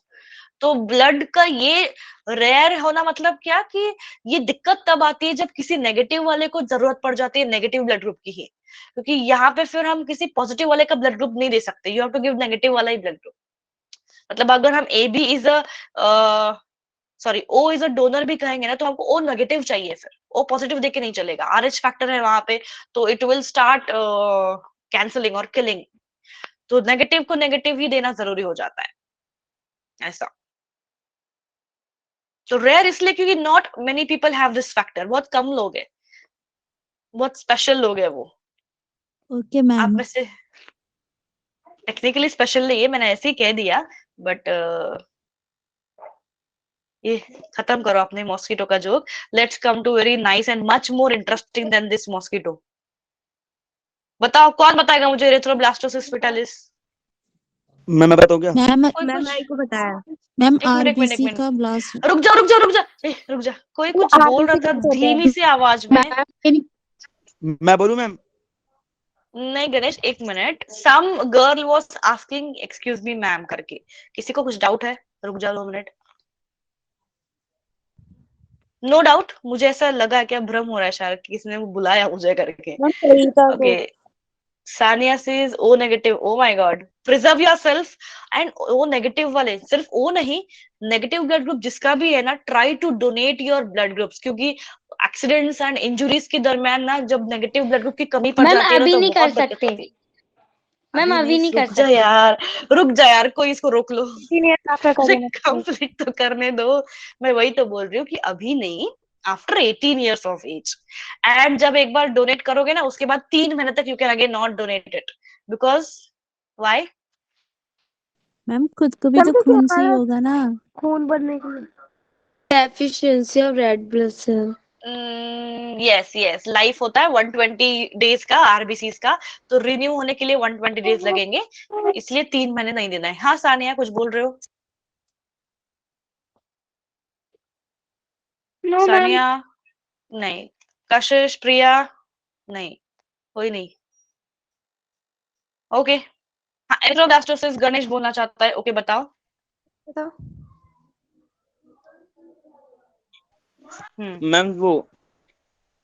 तो ब्लड का ये रेयर होना मतलब क्या कि ये दिक्कत तब आती है जब किसी नेगेटिव वाले को जरूरत पड़ जाती है नेगेटिव ब्लड ग्रुप की ही, क्योंकि यहाँ पे फिर हम किसी पॉजिटिव वाले का ब्लड ग्रुप नहीं दे सकते। You have to give negative वाला ही ब्लड ग्रुप। मतलब अगर हम A B is a sorry O is a donor भी कहेंगे ना, तो हमको ओ नेगेटिव चाहिए, फिर ओ पॉजिटिव देके नहीं चलेगा। आर एच फैक्टर है वहां पे, तो इट विल स्टार्ट कैंसलिंग और किलिंग। तो नेगेटिव को नेगेटिव ही देना जरूरी हो जाता है, ऐसा। तो रेयर इसलिए क्योंकि not many people have this factor, बहुत कम लोग हैं, बहुत स्पेशल लोग हैं वो। ओके आप मैम। में से टेक्निकली स्पेशल नहीं है, मैंने ऐसे ही कह दिया, बट ये खत्म करो अपने मॉस्किटो का joke. Let's come to very nice and much more interesting than this mosquito. बताओ कौन बताएगा मुझे एरिथ्रोब्लास्टोसिस फेटालिस? मैं बताऊँ क्या? मैम कोई मैम कुछ, आई को बताया। मैम एक मिनट एक मिनट एक आरबीसी मिनट, का ब्लास्ट। रुक जा रुक जा रुक जा, रुक जा, कोई वो कुछ बोल रहा आरबीसी था कैसे होता है? धीमी सी आवाज में। मैं बोलूँ मैम? नहीं गणेश, एक minute. Some girl was asking excuse me ma'am करके, किसी को कुछ डाउट है? रुक जाओ 2 मिनट। नो डाउट, मुझे ऐसा लगा क्या भ्रम हो रहा है शायद कि किसी ने बुलाया मुझे करके। मैम सही था okay, Sania says O negative. Oh my God, preserve yourself. And O negative वाले, सिर्फ ओ नहीं, नेगेटिव ब्लड ग्रुप जिसका भी है ना, try to donate your blood groups, क्योंकि एक्सीडेंट्स एंड इंजुरीज के दरम्यान ना, जब नेगेटिव ब्लड ग्रुप की कमी पड़ मैम जाती है ना, अभी तो नहीं कर बहुत दिक्कत सकते, होती है। मैम अभी नहीं, अभी नहीं कर रुक जा सकते। यार, रुक जा यार, कोई इसको रोक लो। सीनियर आफ्टर कर अरे देना चाहिए। कंप्लीट तो करने दो। मैं वही तो बोल रही हूँ कि अभी नहीं, after 18 years of age। And जब एक बार डोनेट करोगे ना, उसके बाद 3 महीने तक you can again not donate it. Because why? Ma'am खुद को भी तो समझे कि खून से ही हमारा होगा ना। खून बढ़ने के लिए deficiency of red blood cell. Yes yes, life होता है 120 डेज का आरबीसीज का, तो रिन्यू होने के लिए 120 डेज लगेंगे, इसलिए 3 महीने नहीं देना है। हाँ सानिया कुछ बोल रहे हो? No ma'am. सानिया नहीं, कशिश, प्रिया नहीं, कोई नहीं। ओके, हाँ एरिथ्रोब्लास्टोसिस गणेश बोलना चाहता है। ओके बताओ। बताओ। मैम वो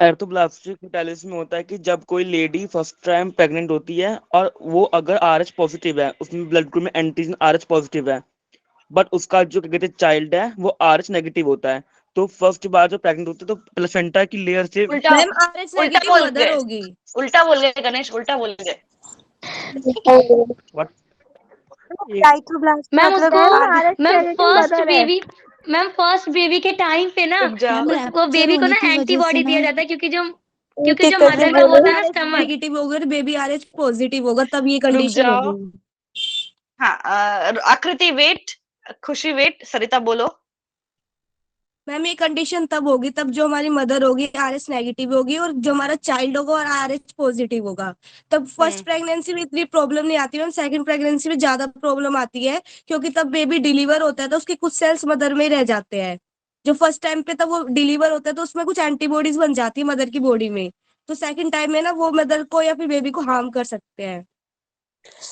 एर्थोब्लास्टिक फेटालिस में होता है कि जब कोई लेडी फर्स्ट टाइम प्रेग्नेंट होती है और वो अगर आरएच पॉजिटिव है, उसमें ब्लड ग्रुप में एंटीजन आरएच पॉजिटिव है, बट उसका जो क्या कहते हैं चाइल्ड है वो आरएच नेगेटिव होता है, तो फर्स्ट बार जो प्रेग्नेंट होती है तो प्लेसेंटा की लेयर से उल्टा, मैम आरएच उल्टा नेगेटिव बोल मदर गए, होगी। उल्टा बोल गए गणेश, उल्टा बोल गए। व्हाट? साइटोब्लास्ट मैम मतलब उसको, मैम फर्स्ट मदर है। बेबी, मैम फर्स्ट बेबी के टाइम पे ना, रुक जाओ। मैम उसको रैप्चर बेबी को होने ना की वजह से एंटीबॉडी ना। दिया जाता है, क्योंकि जो टिक करके मदर का बोलो। होता है ना आरएच स्टमक। नेगेटिव होगा और बेबी आरएच पॉजिटिव होगा, तब ये रुक कंडीशन जाओ। होगी। हाँ आकृति वेट, खुशी वेट, सरिता बोलो। मैम ये कंडीशन तब होगी तब जो हमारी मदर होगी आरएच नेगेटिव होगी और जो हमारा चाइल्ड होगा और आरएच पॉजिटिव होगा। तब फर्स्ट प्रेगनेंसी में इतनी प्रॉब्लम नहीं आती मैम, सेकंड प्रेगनेंसी में ज्यादा प्रॉब्लम आती है, क्योंकि तब बेबी डिलीवर होता है तो उसके कुछ सेल्स मदर में ही रह जाते हैं। जो फर्स्ट टाइम पे तब वो डिलीवर होता है तो उसमें कुछ एंटीबॉडीज बन जाती है मदर की बॉडी में, तो सेकंड टाइम में ना वो मदर को या फिर बेबी को हार्म कर सकते हैं।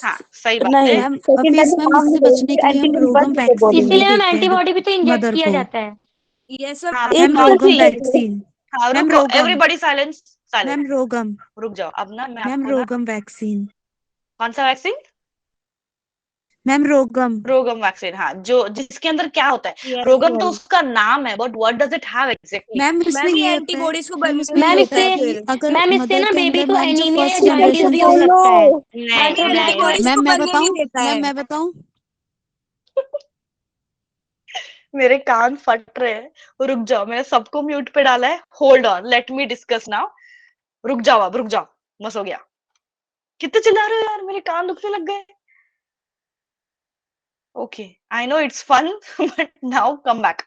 हाँ सही बात नहीं, है। मैम सेकंड फिर टाइम मैम हार्म इससे नहीं बचने के लिए हम एंटीबॉडी रोगम बन जाते बॉडी वैक्सीन में। भी इसीलिए मैम देते हैं एंटीबॉडी भी तो इंजेक्ट मदर किया को। जाता है। यस हाँ एक मैम हाँ मिनट रोगम सी वैक्सीन। हाँ मैम रुको, रोगम। Everybody silence ma'am silence. रोगम। रुक जाओ, अब ना मैं मैम आपको ना, रोगम वैक्सीन। कौन सा वैक्सीन? मैम रोगम। रोगम वैक्सीन, हाँ, जो जिसके अंदर क्या होता है, यस रोगम तो मैम। उसका नाम है, but what does it have exactly? Ma'am इसमें मैम ये ये होता है, एंटीबॉडीज को मैम बनने इसमें के ये लिए मैम होता होता है है इससे कि फिर। अगर मैम इससे मदर ना के बेबी अंदर को मैम जो एनीमिया या फर्स्ट जॉन्डिस भी जनरेशन हो आई नो। सकता है। नहीं नहीं एंटीबॉडीज नहीं, को मैम मैं बनने नहीं बताऊं, देता है। मैं बताऊं। मेरे कान फट रहे हैं। रुक जाओ, मैंने सबको म्यूट पे डाला है। Hold on, let me discuss now. रुक जाओ, अब रुक जाओ, बस हो गया। कितने चिल्ला रहे हो यार, मेरे कान दुखने लग गए। Okay, I know it's fun but now come back.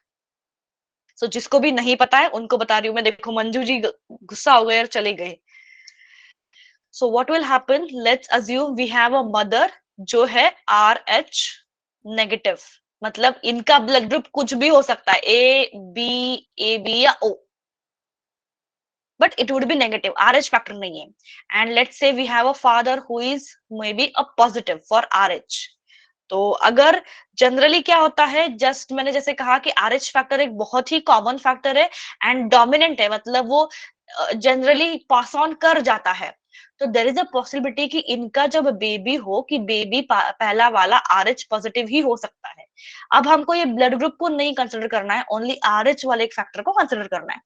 So जिसको भी नहीं पता है उनको बता रही हूँ मैं। देखो मंजू जी गुस्सा हो गए और चले गए। So what will happen, let's assume we have a mother जो है RH नेगेटिव, मतलब इनका ब्लड ग्रुप कुछ भी हो सकता है, AB या O, but it would be negative, RH factor नहीं है. And let's say we have a father who is maybe a positive for RH. तो अगर जनरली क्या होता है, जस्ट मैंने जैसे कहा कि RH फैक्टर एक बहुत ही कॉमन फैक्टर है एंड डोमिनेंट है, मतलब वो जनरली पास ऑन कर जाता है। तो देर इज अ पॉसिबिलिटी कि इनका जब बेबी हो, कि बेबी पहला वाला RH पॉजिटिव ही हो सकता है। अब हमको ये ब्लड ग्रुप को नहीं कंसिडर करना है, ओनली RH वाले एक फैक्टर को कंसिडर करना है।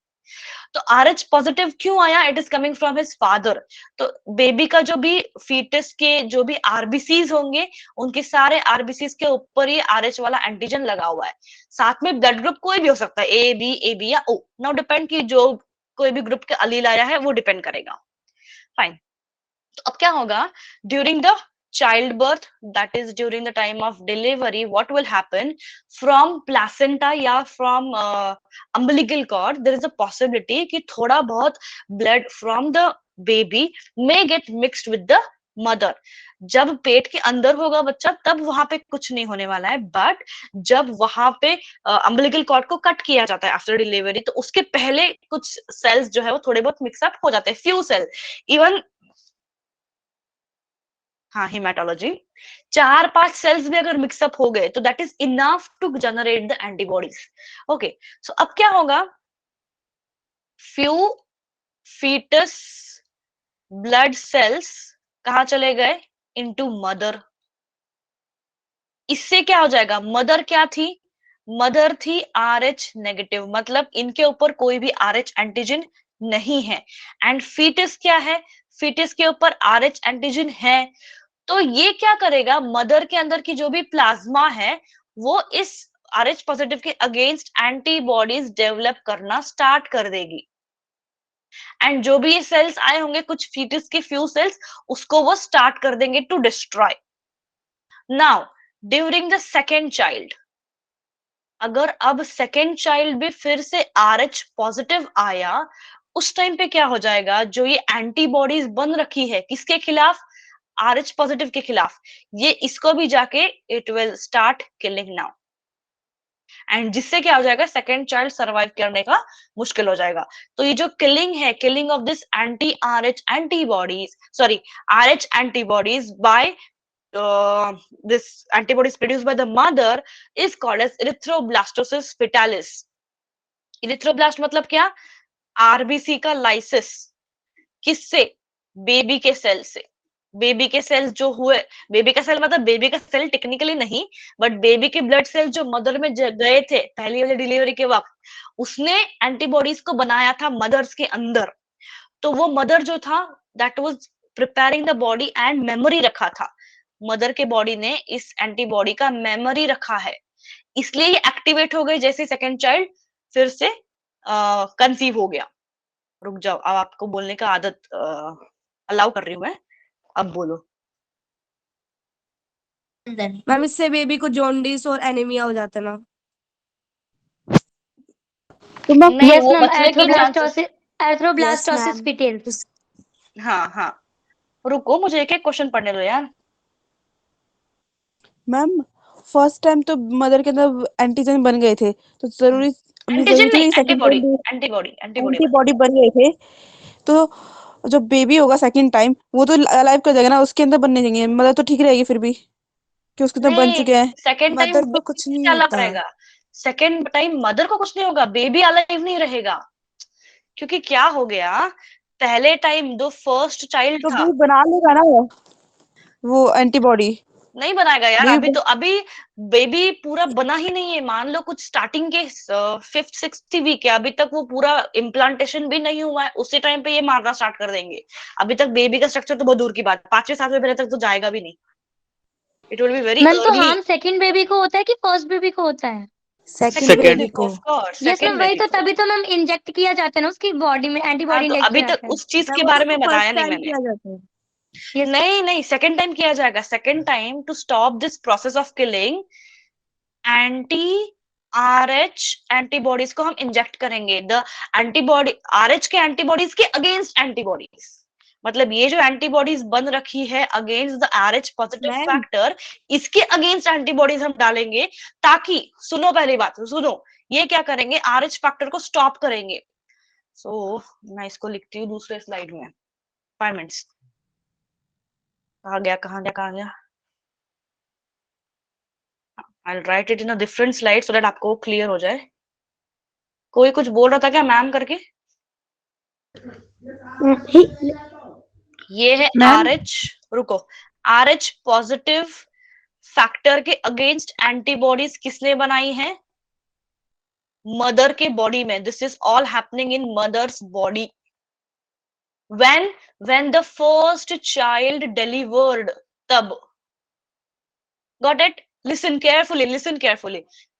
तो RH पॉजिटिव क्यों आया? It is coming from his father. तो बेबी का जो भी फीटस के जो भी आरबीसीज होंगे, उनके सारे आरबीसीज के ऊपर ही RH वाला एंटीजन लगा हुआ है। साथ में ब्लड ग्रुप कोई भी हो सकता है, AB या O, नाउ डिपेंड कि जो कोई भी ग्रुप के अलील आया है वो डिपेंड करेगा। फाइन। तो अब क्या होगा, during the childbirth, that is during the time of delivery, what will happen, from placenta या from umbilical cord, there is a possibility कि थोड़ा बहुत blood from the baby may get mixed with the mother. जब पेट के अंदर होगा बच्चा तब वहां पे कुछ नहीं होने वाला है, बट जब वहां पे अम्बिलिकल कॉर्ड को कट किया जाता है आफ्टर डिलीवरी, तो उसके पहले कुछ सेल्स जो है वो थोड़े बहुत मिक्सअप हो जाते हैं, फ्यू सेल इवन। हाँ, हिमेटोलॉजी, 4-5 सेल्स भी अगर मिक्सअप हो गए तो that is enough to generate the antibodies. Okay, so अब क्या होगा, फ्यू फीटस ब्लड सेल्स कहाँ चले गए, इनटू मदर। इससे क्या हो जाएगा, मदर क्या थी, मदर थी RH नेगेटिव, मतलब इनके ऊपर कोई भी RH एंटीजन नहीं है। एंड फीटस क्या है, फीटस के ऊपर RH एंटीजन है। तो ये क्या करेगा, मदर के अंदर की जो भी प्लाज्मा है वो इस RH पॉजिटिव के अगेंस्ट एंटीबॉडीज डेवलप करना स्टार्ट कर देगी। एंड जो भी ये सेल्स आए होंगे, कुछ फीटस के फ्यू सेल्स, उसको वो स्टार्ट कर देंगे to destroy. Now during the second child, अगर अब सेकेंड चाइल्ड भी फिर से RH पॉजिटिव आया, उस टाइम पे क्या हो जाएगा, जो ये एंटीबॉडीज बन रखी है किसके खिलाफ, RH पॉजिटिव के खिलाफ, ये इसको भी जाके it will start killing now. And जिससे क्या हो जाएगा, सेकेंड चाइल्ड सर्वाइव करने का मुश्किल हो जाएगा। तो ये जो किलिंग है, killing of this anti RH antibodies, sorry RH antibodies by this antibodies produced by the mother is called as erythroblastosis fetalis. Erythroblast मतलब क्या, आरबीसी का लाइसिस, किससे, बेबी के सेल से। बेबी के सेल्स जो हुए, बेबी का सेल मतलब बेबी का सेल टेक्निकली नहीं, बट बेबी के ब्लड सेल जो मदर में गए थे पहली वाली डिलीवरी के वक्त, उसने एंटीबॉडीज को बनाया था मदर्स के अंदर। तो वो मदर जो था, that was preparing the body and memory रखा था, मदर के बॉडी ने इस एंटीबॉडी का मेमोरी रखा है, इसलिए ये एक्टिवेट हो गई जैसे सेकंड चाइल्ड फिर से कंसीव हो गया। रुक जाओ, अब आपको बोलने का आदत अलाउ कर रही हूँ मैं, अब बोलो। मैम इससे बेबी को जॉन्डिस और एनीमिया हो जाता है ना। तो मैं नहीं, यस वो मैम, बचने के चांसेस, एर्थ्रोब्लास्टोसिस फीटल्स। हाँ हाँ, रुको मुझे एक एक क्वेश्चन पढ़ने दो यार। मैम फर्स्ट टाइम तो मदर के अंदर एंटीजन बन गए थे, तो जरूरी एंटीजन नहीं, थी second antibody time antibody antibody antibody बन गए थे, तो और जो बेबी होगा सेकंड टाइम वो तो अलाइव कर जाएगा ना, उसके अंदर बनने चाहिए, मदर तो ठीक रहेगी फिर भी कि उसके अंदर बन नहीं, चुके हैं। सेकेंड टाइम मदर को कुछ नहीं अलग होता। रहेगा। सेकेंड टाइम मदर को कुछ नहीं होगा, बेबी अलाइव नहीं रहेगा। क्योंकि क्या हो गया, पहले टाइम जो फर्स्ट चाइल्ड तो था बेबी बना लेगा ना वो एंटीबॉडी। नहीं बनाएगा यार। बेबी अभी बेबी पूरा बना ही नहीं है। मान लो कुछ स्टार्टिंग के 5th 6th वीक है, अभी तक वो पूरा इम्प्लांटेशन भी नहीं हुआ है, उसी टाइम पे ये मारना स्टार्ट कर देंगे। अभी तक बेबी का स्ट्रक्चर तो बहुत दूर की बात, 5वें 7वें महीने तक तो जाएगा भी नहीं। It will be very ma'am तो अर्ली। हार्म सेकंड बेबी को होता है कि फर्स्ट बेबी को होता है? Second Second. बेबी को। Of course yes ma'am, second वही बेबी तो को। तभी तो मैम इंजेक्ट किया जाता है ना उसकी बॉडी में, हाँ एंटीबॉडी तो इंजेक्ट अभी किया तक जाता है। उस चीज मैम के वो बारे तो में फर्स्ट बताया नहीं टाइम मैंने। किया जाता है। यस नहीं नहीं, सेकंड टाइम किया जाएगा। Second time to stop this process of killing, anti RH antibodies को हम इंजेक्ट करेंगे। द एंटीबॉडी आरएच के एंटीबॉडीज के अगेंस्ट एंटीबॉडीज, मतलब ये जो एंटीबॉडीज बन रखी है against the RH positive ma'am factor, इसके अगेंस्ट एंटीबॉडीज हम डालेंगे, ताकि सुनो पहली बात सुनो, ये क्या करेंगे, आरएच फैक्टर को स्टॉप करेंगे। मैं इसको लिखती हूँ दूसरे स्लाइड में। 5 मिनट्स। कहाँ गया। I'll write it in a different slide so that आपको क्लियर हो जाए। कोई कुछ बोल रहा था क्या मैम करके? ये है मैम आरएच, रुको, आरएच पॉजिटिव फैक्टर के अगेंस्ट एंटीबॉडीज किसने बनाई है? मदर के बॉडी में। This is all happening in mother's body when the first child delivered, तब। Got it? Listen carefully.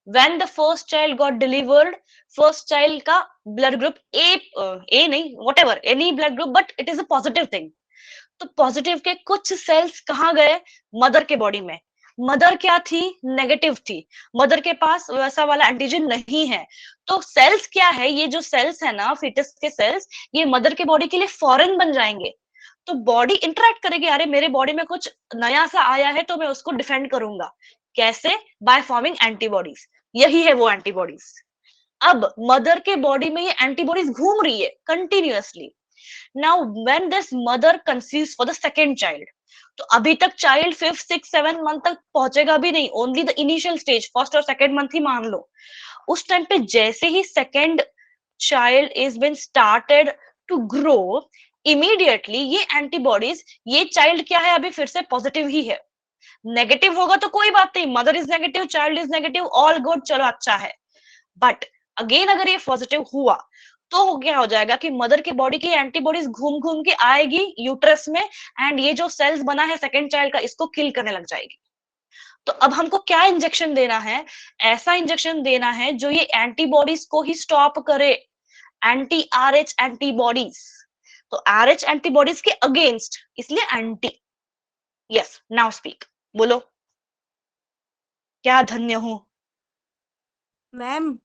When the first child got delivered, first child का blood group A नहीं, whatever, any blood group, but it is a positive thing. तो positive के कुछ sales कहाँ गए? Mother के body में। मदर क्या थी? नेगेटिव थी। मदर के पास वैसा वाला एंटीजन नहीं है। तो सेल्स क्या है, ये जो सेल्स है ना, फिटस के सेल्स, ये मदर के बॉडी के लिए फॉरेन बन जाएंगे। तो बॉडी इंटरेक्ट करेगी, अरे मेरे बॉडी में कुछ नया सा आया है तो मैं उसको डिफेंड करूंगा। कैसे? By forming antibodies. यही है वो एंटीबॉडीज। अब मदर के बॉडी में ये एंटीबॉडीज घूम रही है continuously. Now when this mother conceives for the second child, तो अभी तक child 5th 6th 7th month तक पहुंचेगा भी नहीं, only the initial stage, first और सेकंड मंथ ही मान लो। उस टाइम पे जैसे ही second child is been started to grow, immediately ये एंटीबॉडीज, ये चाइल्ड क्या है अभी फिर से पॉजिटिव ही है। नेगेटिव होगा तो कोई बात नहीं, mother is negative, child is negative, all good, चलो अच्छा है। बट अगेन अगर ये पॉजिटिव हुआ तो क्या हो जाएगा कि मदर की बॉडी की एंटीबॉडीज घूम घूम के आएगी यूट्रस में, एंड ये जो सेल्स बना है सेकंड चाइल्ड का, इसको किल करने लग जाएगी। तो अब हमको क्या इंजेक्शन देना है? ऐसा इंजेक्शन देना है जो ये एंटीबॉडीज को ही स्टॉप करे, एंटी आरएच एंटीबॉडीज। तो आरएच एंटीबॉडीज के अगेंस्ट, इसलिए एंटी। यस, नाउ स्पीक, बोलो क्या धन्य हूं। मैम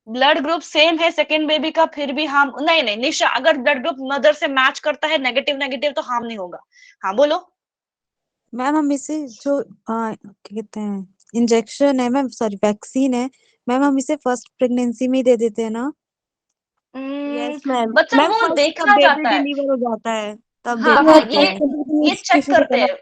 ब्लड ग्रुप सेम है सेकंड बेबी का, फिर भी हार्म नहीं निशा, अगर ब्लड ग्रुप मदर से मैच करता है नेगेटिव तो हार्म नहीं होगा। हाँ बोलो। मैम हम इसे जो क्या कहते हैं, इंजेक्शन है मैम, सॉरी वैक्सीन है मैम, हम इसे फर्स्ट प्रेगनेंसी में ही दे देते हैं ना? Yes ma'am. बच्चा मैम वो फर्स्ट देखा जब बेबी जाता है। डिलीवर हो जाता है तब हाँ देखा हाँ, जाता है। ये चेक करते हैं,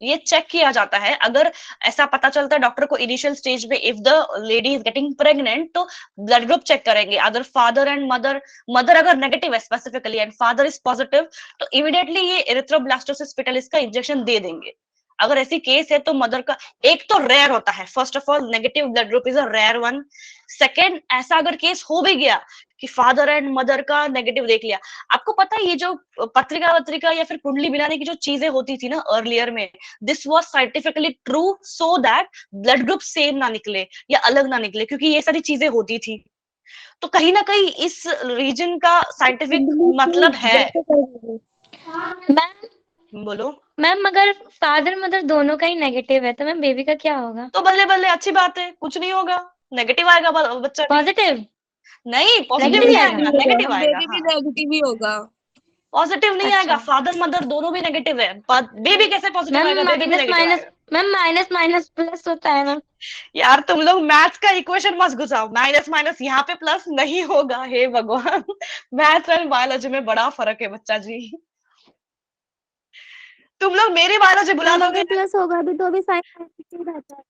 ये चेक किया जाता है। अगर ऐसा पता चलता है डॉक्टर को इनिशियल स्टेज में, if the lady is getting pregnant, तो ब्लड ग्रुप चेक करेंगे। अगर फादर एंड मदर अगर नेगेटिव है specifically and father is positive, तो इमीडिएटली ये एरिथ्रोब्लास्टोसिस पिटलिस का इंजेक्शन दे देंगे। अगर ऐसी केस है तो मदर का, एक तो रेयर होता है, first of all negative blood group is a rare one. Second, ऐसा अगर केस हो भी गया कि फादर एंड मदर का नेगेटिव देख लिया, आपको पता है ये जो पत्रिका या फिर कुंडली मिलाने की जो चीजें होती थी ना अर्लियर में, this was scientifically true so that blood group same ना निकले या अलग ना निकले, क्योंकि ये सारी चीजें होती थी। तो कहीं ना कहीं इस रीजन का साइंटिफिक मतलब है। मैम बोलो। मैम अगर फादर मदर दोनों का ही नेगेटिव है तो मैम बेबी का क्या होगा? तो बल्ले बल्ले, अच्छी बात है, कुछ नहीं होगा, नेगेटिव आएगा बच्चा भी। पॉजिटिव? नहीं, पॉजिटिव Negative नहीं आएगा। आएगा, नेगेटिव आएगा। बेबी भी हाँ, नेगेटिव ही होगा। पॉजिटिव नहीं अच्छा। आएगा, फादर मदर दोनों भी नेगेटिव है, बेबी कैसे पॉजिटिव मैम आएगा? बेबी भी माइनस नेगेटिव माइनस आएगा। मैम माइनस माइनस प्लस होता है मैम। यार तुम लोग मैथ्स का इक्वेशन मत घुसाओ, माइनस माइनस यहाँ पे प्लस नहीं होगा, हे भगवान। मैथ्स और बायोलॉजी में बड़ा फर्क है बच्चा जी। तुम लोग मेरी बायोलॉजी बुला मैम लोगे। अगर प्लस होगा भी तो भी साइन पॉजिटिव रहता है।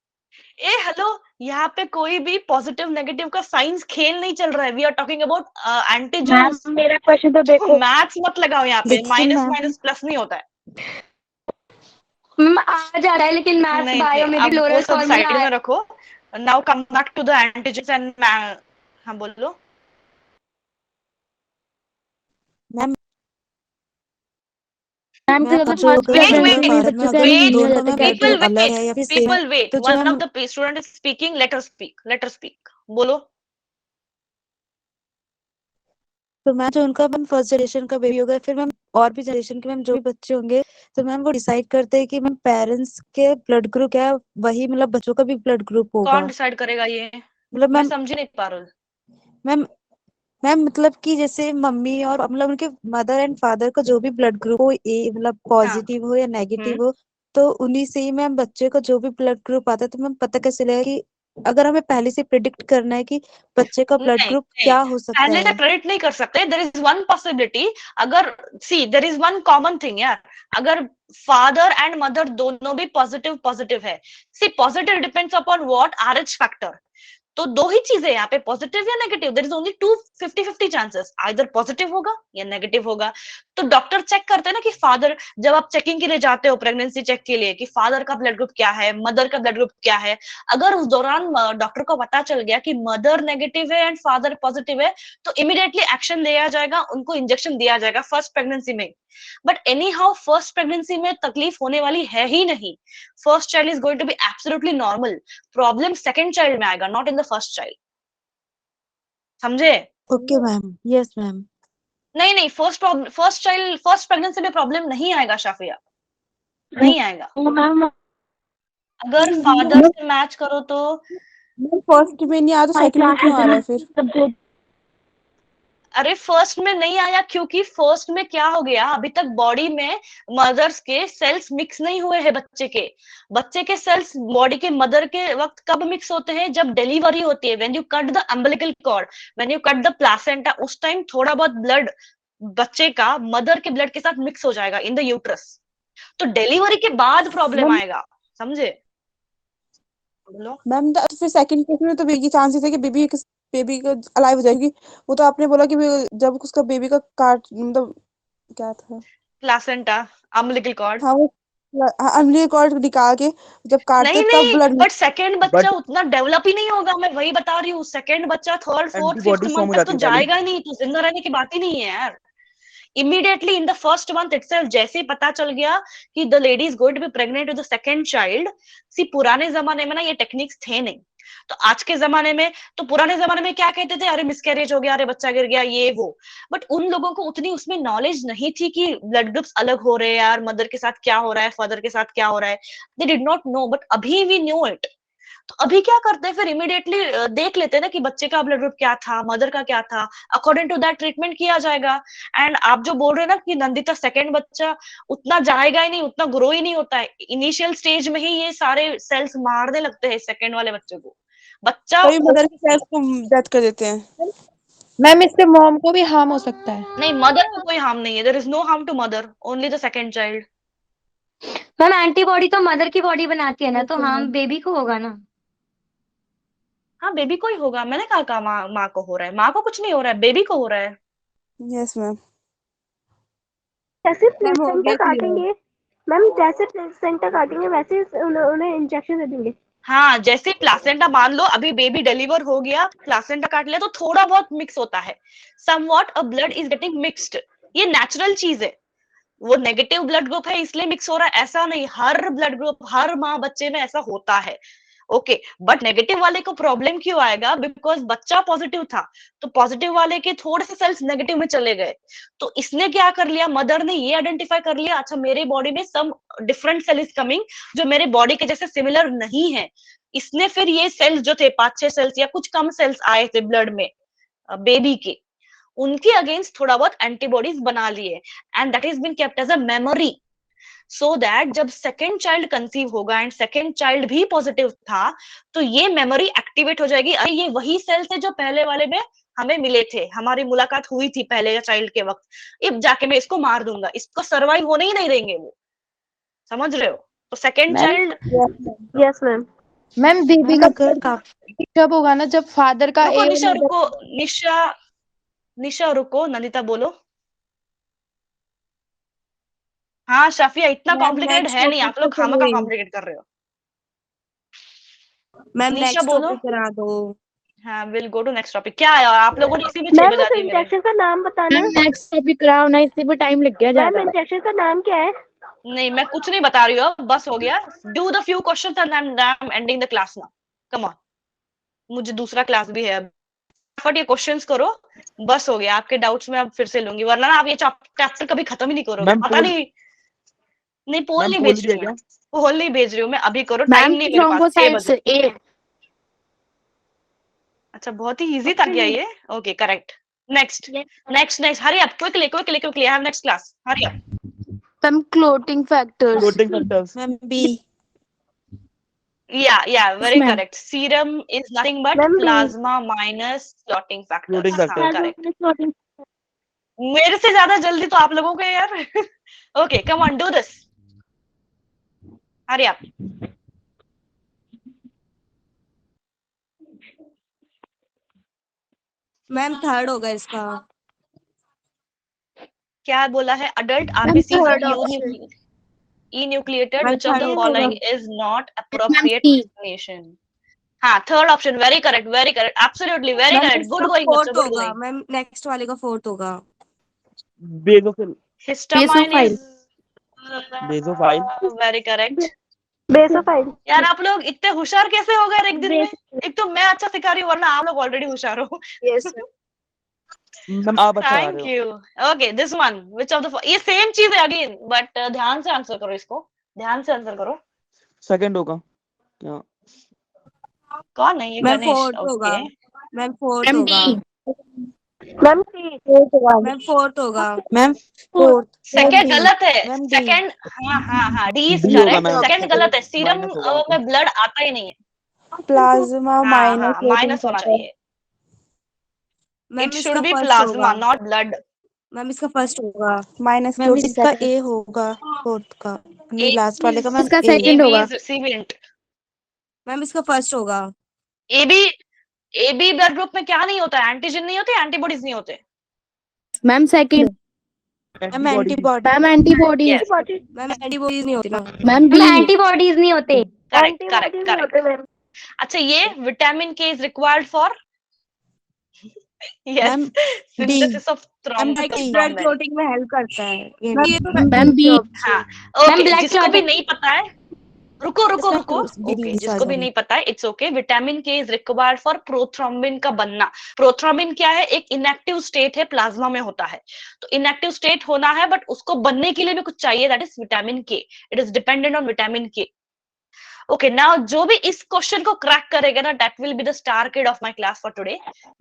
ए हेलो, यहाँ पे कोई भी पॉजिटिव नेगेटिव का साइंस खेल नहीं चल रहा है। We are talking about antigens. Ma'am मेरा क्वेश्चन तो तो देखो। मैथ्स मत लगाओ यहाँ पे, लेकिन माइनस मैम माइनस प्लस नहीं होता है। मैम आ जा रहा है लेकिन मैथ्स नहीं बायो नहीं, में भी अब वो लोरल सब फॉर्मूला साइड है। में रखो। Now come back to the antigens and हाँ बोलो। मैम मैम मैम फिर अगर जो फर्स्ट अगर Wait, प्रेगनेंसी मदर में wait, फादर में बच्चों के अगर एलील नहीं हो wait. दोनों का जाते मैं क्या? People, बैकग्राउंड अलग wait. है या फिर सेम है, People, wait. तो जो One ma'am of the student is speaking. Let her speak. Let her speak. बोलो। तो मैम जो उनका मैम फर्स्ट जनरेशन का बेबी होगा, फिर मैम और भी जनरेशन के मैम जो भी बच्चे होंगे, तो मैम वो डिसाइड करते हैं कि मैम पेरेंट्स के ब्लड ग्रुप क्या है, वही मतलब बच्चों का भी ब्लड ग्रुप होगा। कौन डिसाइड करेगा ये? मतलब मैं मैम समझ नहीं पा रही हूँ। मैम मैम मतलब कि जैसे मम्मी और मतलब उनके मदर एंड फादर का जो भी ब्लड ग्रुप हो, ए मतलब हाँ। पॉजिटिव हो या नेगेटिव हो, तो उन्हीं से ही मैम बच्चे का जो भी ब्लड ग्रुप आता है, तो मैम पता कैसे चलेगा कि अगर हमें पहले से प्रिडिक्ट करना है कि बच्चे का ब्लड नहीं ग्रुप नहीं, क्या हो सकता पहले से है। प्रेडिक्ट नहीं कर सकते। There is one possibility. अगर see there is one common thing यार, अगर फादर एंड मदर दोनों भी पॉजिटिव पॉजिटिव है, see positive depends upon what RH factor. तो दो ही चीजें यहाँ पे, पॉजिटिव या negative. There is only 2 50-50 chances, either positive होगा या नेगेटिव होगा। तो डॉक्टर चेक करते हैं ना कि फादर, जब आप चेकिंग के लिए जाते हो प्रेगनेंसी चेक के लिए, कि फादर का ब्लड ग्रुप क्या है, मदर का ब्लड ग्रुप क्या है। अगर उस दौरान डॉक्टर को पता चल गया कि मदर नेगेटिव है एंड फादर पॉजिटिव है, तो इमीडिएटली एक्शन लिया जाएगा, उनको इंजेक्शन दिया जाएगा फर्स्ट प्रेगनेंसी में। But anyhow first pregnancy में तकलीफ होने वाली है ही नहीं। First child is going to be absolutely normal. Problem second child में आएगा, not in the first child. समझे? Okay ma'am, yes ma'am. नहीं नहीं, फर्स्ट चाइल्ड, फर्स्ट प्रेगनेंसी में प्रॉब्लम नहीं आएगा शाफिया, नहीं आएगा। मैम अगर फादर से मैच करो तो फर्स्ट में नहीं आया तो सेकंड में क्यों आ रहा है फिर? अरे फर्स्ट में नहीं आया क्योंकि फर्स्ट में क्या हो गया, अभी तक बॉडी में मदर्स के सेल्स मिक्स नहीं हुए हैं। बच्चे के सेल्स बॉडी के मदर के वक्त कब मिक्स होते हैं? जब डिलीवरी होती है, when you cut the umbilical cord, when you cut the placenta, उस टाइम थोड़ा बहुत ब्लड बच्चे का मदर के ब्लड के साथ मिक्स हो जाएगा इन द यूट्रस। तो डिलीवरी के बाद प्रॉब्लम आएगा, समझे? बोलो। मैम तो फिर सेकंड केस में तो ये चांसेस है कि बेबी का अलाइव हो जाएगी। वो तो आपने बोला कि जब उसका बेबी का काट मतलब क्या था, प्लासेंटा, अम्बिलिकल कॉर्ड। हाँ वो अम्बिलिकल कॉर्ड निकाल के जब काटते नहीं तब नहीं, ब्लड। बट सेकंड बच्चा बट उतना डेवलप ही नहीं होगा। मैं वही बता रही हूँ, सेकंड बच्चा third fourth fifth antibody form month हो तक जाती तो है पहले। जाएगा ही नहीं, तो जिंदा रहने की बात ही नहीं है यार। Immediately in the first month itself जैसे ही पता चल गया कि the lady is going to be pregnant with the second child. See पुराने जमाने में ना ये टेक्निक्स थे नहीं। तो आज के जमाने में, तो पुराने जमाने में क्या कहते थे, अरे मिसकैरेज हो गया, अरे बच्चा गिर गया, ये वो। बट उन लोगों को उतनी उसमें नॉलेज नहीं थी कि ब्लड ग्रुप्स अलग हो रहे हैं यार, मदर के साथ क्या हो रहा है, फादर के साथ क्या हो रहा है। They did not know, but अभी वी न्यू इट। तो अभी क्या करते हैं, फिर इमीडिएटली देख लेते हैं ना कि बच्चे का ब्लड ग्रुप क्या था, मदर का क्या था, अकॉर्डिंग टू दैट ट्रीटमेंट किया जाएगा। एंड आप जो बोल रहे हैं ना कि नंदिता सेकंड बच्चा उतना जाएगा ही नहीं, उतना ग्रो ही नहीं होता है, इनिशियल स्टेज में ही ये सारे सेल्स मारने लगते हैं सेकंड वाले बच्चे को। बच्चा तभी मदर के सेल्स को डेथ कर देते हैं। मैम इससे मॉम को भी हार्म हो सकता है। नहीं, मदर को कोई हार्म नहीं है। There is no harm to mother, only the second child. Ma'am antibody तो मदर की बॉडी बनाती है ना, तो हाँ बेबी को होगा ना। हाँ बेबी को ही होगा, मैंने कहा माँ को हो रहा है, माँ को कुछ नहीं हो रहा है, बेबी को हो रहा है। Yes ma'am. जैसे मैम हो प्लेसेंटा गया क्लियर। काटेंगे, मैम जैसे प्लेसेंटा काटेंगे वैसे उन्हें इंजेक्शन दे देंगे। हाँ, जैसे प्लासेंटा, मान लो अभी बेबी डिलीवर हो गया, प्लासेंटा काट लिया, तो थोड़ा बहुत मिक्स होता है। Somewhat a blood is getting mixed, ये नेचुरल चीज है। वो नेगेटिव ब्लड ग्रुप है इसलिए मिक्स हो रहा है ऐसा नहीं, हर ब्लड ग्रुप हर माँ बच्चे में ऐसा होता है। ओके, बट नेगेटिव वाले को प्रॉब्लम क्यों आएगा? बिकॉज बच्चा पॉजिटिव था, तो पॉजिटिव वाले के थोड़े से सेल्स नेगेटिव में चले गए। तो इसने क्या कर लिया, मदर ने ये आइडेंटिफाई कर लिया, अच्छा मेरे बॉडी में some different cell is coming जो मेरे बॉडी के जैसे सिमिलर नहीं है। इसने फिर ये सेल्स जो थे 5-6 सेल्स या कुछ कम सेल्स आए थे ब्लड में बेबी के, उनके अगेंस्ट थोड़ा बहुत एंटीबॉडीज बना लिए, and that is been kept as a memory. So that जब सेकेंड चाइल्ड कंसीव होगा एंड सेकेंड चाइल्ड भी पॉजिटिव था, तो ये मेमोरी एक्टिवेट हो जाएगी, अरे ये वही सेल्स है जो पहले वाले में हमें मिले थे, हमारी मुलाकात हुई थी पहले चाइल्ड के वक्त, अब जाके मैं इसको मार दूंगा, इसको सर्वाइव होने ही नहीं देंगे वो, समझ रहे हो? तो second child, yes ma'am. Ma'am baby का जब होगा ना, जब फादर का रुको ए निशा, रुको निशा रुको, नंदिता बोलो। हाँ शाफिया, इतना मैम कॉम्प्लिकेटेड नेक्स्ट है नहीं, आप टॉपिक लोग पे खामखा चलो। कॉम्प्लिकेट कर रहे हो। मैम निशा नेक्स्ट बोलो। टॉपिक करा दो। हाँ, will go to next topic. क्या है, आप लोगों ने इसी में 6 बजा दिए मेरे। इंजेक्शन का नाम बताना। मैम नेक्स्ट टॉपिक कराओ ना, इससे भी टाइम लग गया मैम ज्यादा। इंजेक्शन का नाम क्या है? नहीं, मैं कुछ नहीं बता रही हूँ, बस हो गया। Do the few questions and I am ending the class now, come on, मुझे दूसरा क्लास भी है। फटाफट ये क्वेश्चंस करो, बस हो गया। आपके डाउट्स में अब फिर से लूंगी, वरना ना आप ये चैप्टर कभी खत्म ही नहीं करोगे। मैम पता नहीं, पोल नहीं भेज रही हूँ मैं, पोल नहीं भेज रही हूँ मैं, अभी करो, टाइम मैम नहीं मेरे पास, 6 थ्रोम्बोसाइट्स बजे। ए। अच्छा, बहुत ही इजी था क्या ये? Okay, correct. Next next next, hurry up, quickly quickly quickly, I have next class, hurry up. Ma'am clotting factors. Ma'am B. Yeah, very ma'am. correct. Serum is nothing but Ma'am, plasma minus clotting factors. Clotting factor. हाँ, correct. मेरे से ज्यादा जल्दी तो आप लोगों को है यार। Okay, come on, do this. Hurry up. Ma'am third होगा इसका। क्या बोला है? Adult RBCs third are option. enucleated. Ma'am, Which of the third following is not appropriate C. explanation? हाँ, third option. Very correct. Very correct. Absolutely. Very ma'am correct. Good इसका going, fourth बच्चों. Good होगा। going. Ma'am next वाले का fourth होगा। Basophil. Histamine Basophil. is बेसोफाइल। very correct. बेसोफाइल। यार आप लोग इतने होशियार कैसे हो गए एक दिन में? एक तो मैं अच्छा सिखा रही हूँ, वरना आप लोग ऑलरेडी होशियार हो। यस मैम आप अच्छा आ थैंक रहे हो। You. Okay, this one, which of the, ये सेम चीज है अगेन, बट ध्यान से आंसर करो इसको, ध्यान से आंसर करो। सेकंड होगा क्या? कौन है ये? मैम गणेश। फोर्थ होगा। ओके, मैम फोर्थ मैम होगा। डी। मैम सी। मैम फोर्थ होगा। Ma'am fourth. सेकंड गलत है। Ma'am D. सेकंड, हाँ, डी इज डी होगा करेक्ट, मैम। सेकंड गलत है। सीरम माइनस होगा। में ब्लड आता ही नहीं है। प्लाज्मा हाँ, माइनस माइनस होना चाहिए। मैम इट शुड इसका बी फर्स्ट होगा। Plasma, not blood. मैम इसका फर्स्ट होगा। माइनस मैम इसका ए होगा फोर्थ का, नहीं लास्ट वाले का मैम इसका ए। सेकंड होगा। इज रिसिवेंट। मैम इसका फर्स्ट होगा। एबी ब्लड ग्रुप में क्या नहीं होता? एंटीजन नहीं होते, एंटीबॉडीज नहीं होते। Ma'am second. Ma'am antibody. Ma'am antibodies. Yes. Ma'am antibodies नहीं होती ना। Ma'am B. एंटीबॉडीज नहीं होते। Correct correct correct. अच्छा, ये vitamin K is required for yes ma'am synthesis of ma'am blood clotting में हेल्प करता है ये। Ma'am B. हाँ, मैम ओके, ब्लड जिसको भी क्लॉटिंग। नहीं पता है, रुको रुको इसका रुको। डी ओके, आ जिसको भी जाएगी। नहीं पता है, it's okay. Vitamin K is required for prothrombin का बनना। प्रोथ्रोम्बिन क्या है? एक इनएक्टिव स्टेट है, प्लाज्मा में होता है। तो इनएक्टिव स्टेट होना है, बट उसको बनने के लिए भी कुछ चाहिए, दैट इज विटामिन के। It is dependent on vitamin के। ओके, नाउ जो भी इस क्वेश्चन को क्रैक करेगा ना, that will be the star kid of my class for today.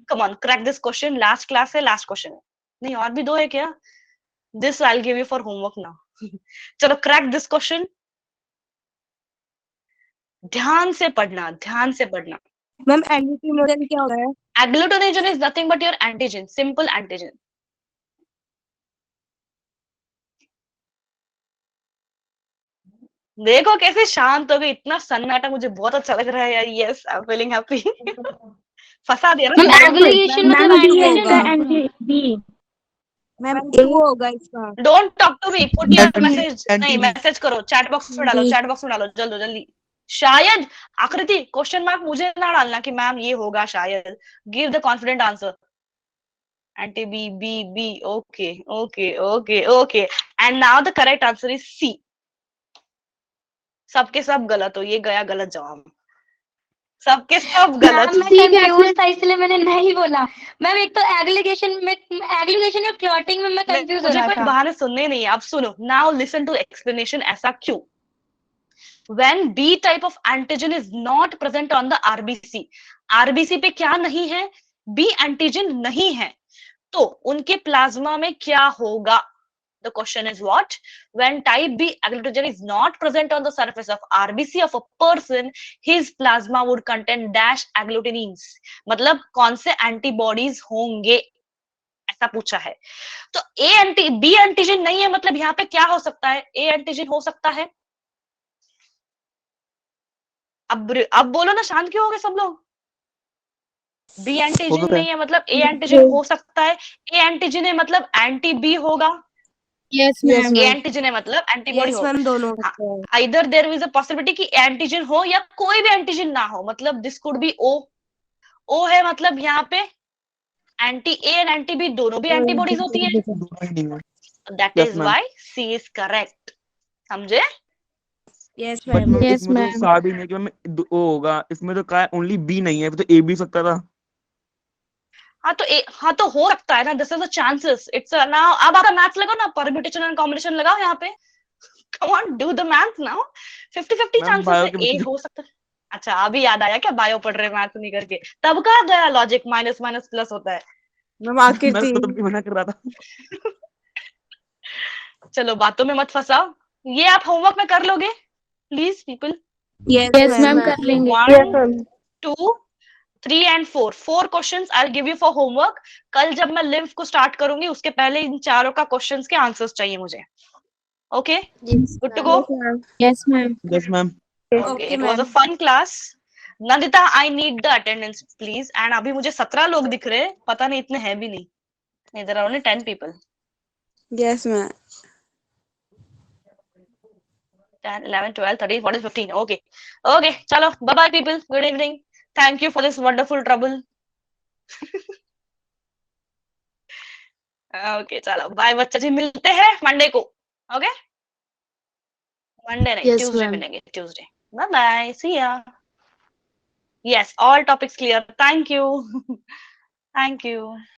Come on, crack this question. Last class है, लास्ट क्वेश्चन है। नहीं, और भी 2 है क्या? This I will give you for homework now. चलो, क्रैक दिस क्वेश्चन। ध्यान से पढ़ना, ध्यान से पढ़ना। मैम एंटीजन क्या होता है? Agglutinogen is nothing but your antigen, simple antigen. देखो कैसे शांत हो गई, इतना सन्नाटा, मुझे बहुत अच्छा लग रहा है यार। Yes, I am feeling happy. फंसा दिया ना मैम तुम लोगों एग्रीगेशन मैम मतलब बी एंटीजन होगा। का anti B. Ma'am ma'am A 2 होगा इसका। को। Don't talk to me, put your message. नहीं, एंटी बी। मैसेज करो, चैट बॉक्स में डालो, चैट बॉक्स में डालो, जल्दी जल्दी। शायद आकृति क्वेश्चन मार्क मुझे ना डालना कि मैम ये होगा शायद। Give the confident answer. Anti B, B B. Okay okay okay okay, and now the correct answer is C. सबके सब गलत हो, ये गया गलत जवाब। सबके सब गलत। मैम मैं कंफ्यूज था, इसलिए मैंने नहीं बोला। मैम एक तो एग्रीगेशन और क्लॉटिंग में मैं कंफ्यूज हो मुझे रहा कोई था। बहाने सुनने नहीं। अब सुनो, नाउ लिसन टू एक्सप्लेनेशन। ऐसा क्यों? When B type of antigen is not present on the RBC, RBC पे क्या नहीं है? B antigen नहीं है, तो उनके प्लाज्मा में क्या होगा? The question is what? When type B agglutinogen is not present on the surface of RBC of a person, his plasma would contain dash agglutinins. मतलब कौन से एंटीबॉडीज होंगे, ऐसा पूछा है। तो बी एंटीजन नहीं है, मतलब यहाँ पे क्या हो सकता है? ए एंटीजन हो सकता है। अब बोलो ना, शांत क्यों हो गए सब लोग? बी एंटीजन नहीं है मतलब ए एंटीजन हो सकता है। ए एंटीजन है मतलब एंटी बी होगा। Yes Yes, ma'am. A ma'am. Antigen है मतलब एंटीबॉडी यस हो। मैम, दोनों हो सकते हैं। Either there is a possibility कि एंटीजन हो या कोई भी एंटीजन ना हो, मतलब this could be O. O है मतलब यहाँ पे anti A and anti B दोनों भी एंटीबॉडीज होती है। दोनों ही नहीं है। That Yes, is ma'am. Why C is correct. समझे? Yes but ma'am. Ma'am Yes, इसमें तो ma'am. कहा भी नहीं कि मैम ओ होगा, इसमें तो कहा ओनली बी नहीं है, तो ए भी सकता था। हाँ तो हो सकता है ना, this is the chances. It's now अब आपका मैथ्स लगाओ ना, परम्यूटेशन एंड कॉम्बिनेशन लगाओ यहाँ पे। Come on do the maths now. 50-50 ma'am chances bio है ए केमिस्ट्री हो सकता है। अच्छा अभी याद आया क्या, बायो पढ़ रहे मैथ्स नहीं करके? तब कहाँ गया लॉजिक, माइनस माइनस प्लस होता है। मैम आखिर मैं थी। उसको तब भी मना कर रहा था। चलो बातों में मत फंसाओ। ये आप होमवर्क में कर लोगे please people? Yes Yes, ma'am, ma'am. कर लेंगे। Yes, 1 ma'am. 2 3 and 4 questions I will give you for homework. कल जब मैं लिव को स्टार्ट करूंगी उसके पहले इन चारों का क्वेश्चंस के आंसर्स चाहिए मुझे। Okay, good to go. Yes ma'am. Yes, ma'am. Yes ma'am. Okay, it was a fun class. Nandita I need the attendance please. एंड अभी मुझे 17 लोग दिख रहे हैं, पता नहीं इतने हैं भी नहीं। There are only 10 people. Yes, ma'am. 10 11 12 13 14 15 okay okay, चलो bye bye people, good evening. Thank you for this wonderful trouble. Okay चलो बाय बच्चा जी, मिलते हैं मंडे को। ओके, मंडे नहीं Yes, ट्यूसडे ma'am. मिलेंगे, Tuesday. Bye bye, see ya. Yes, all topics clear, thank you. Thank you.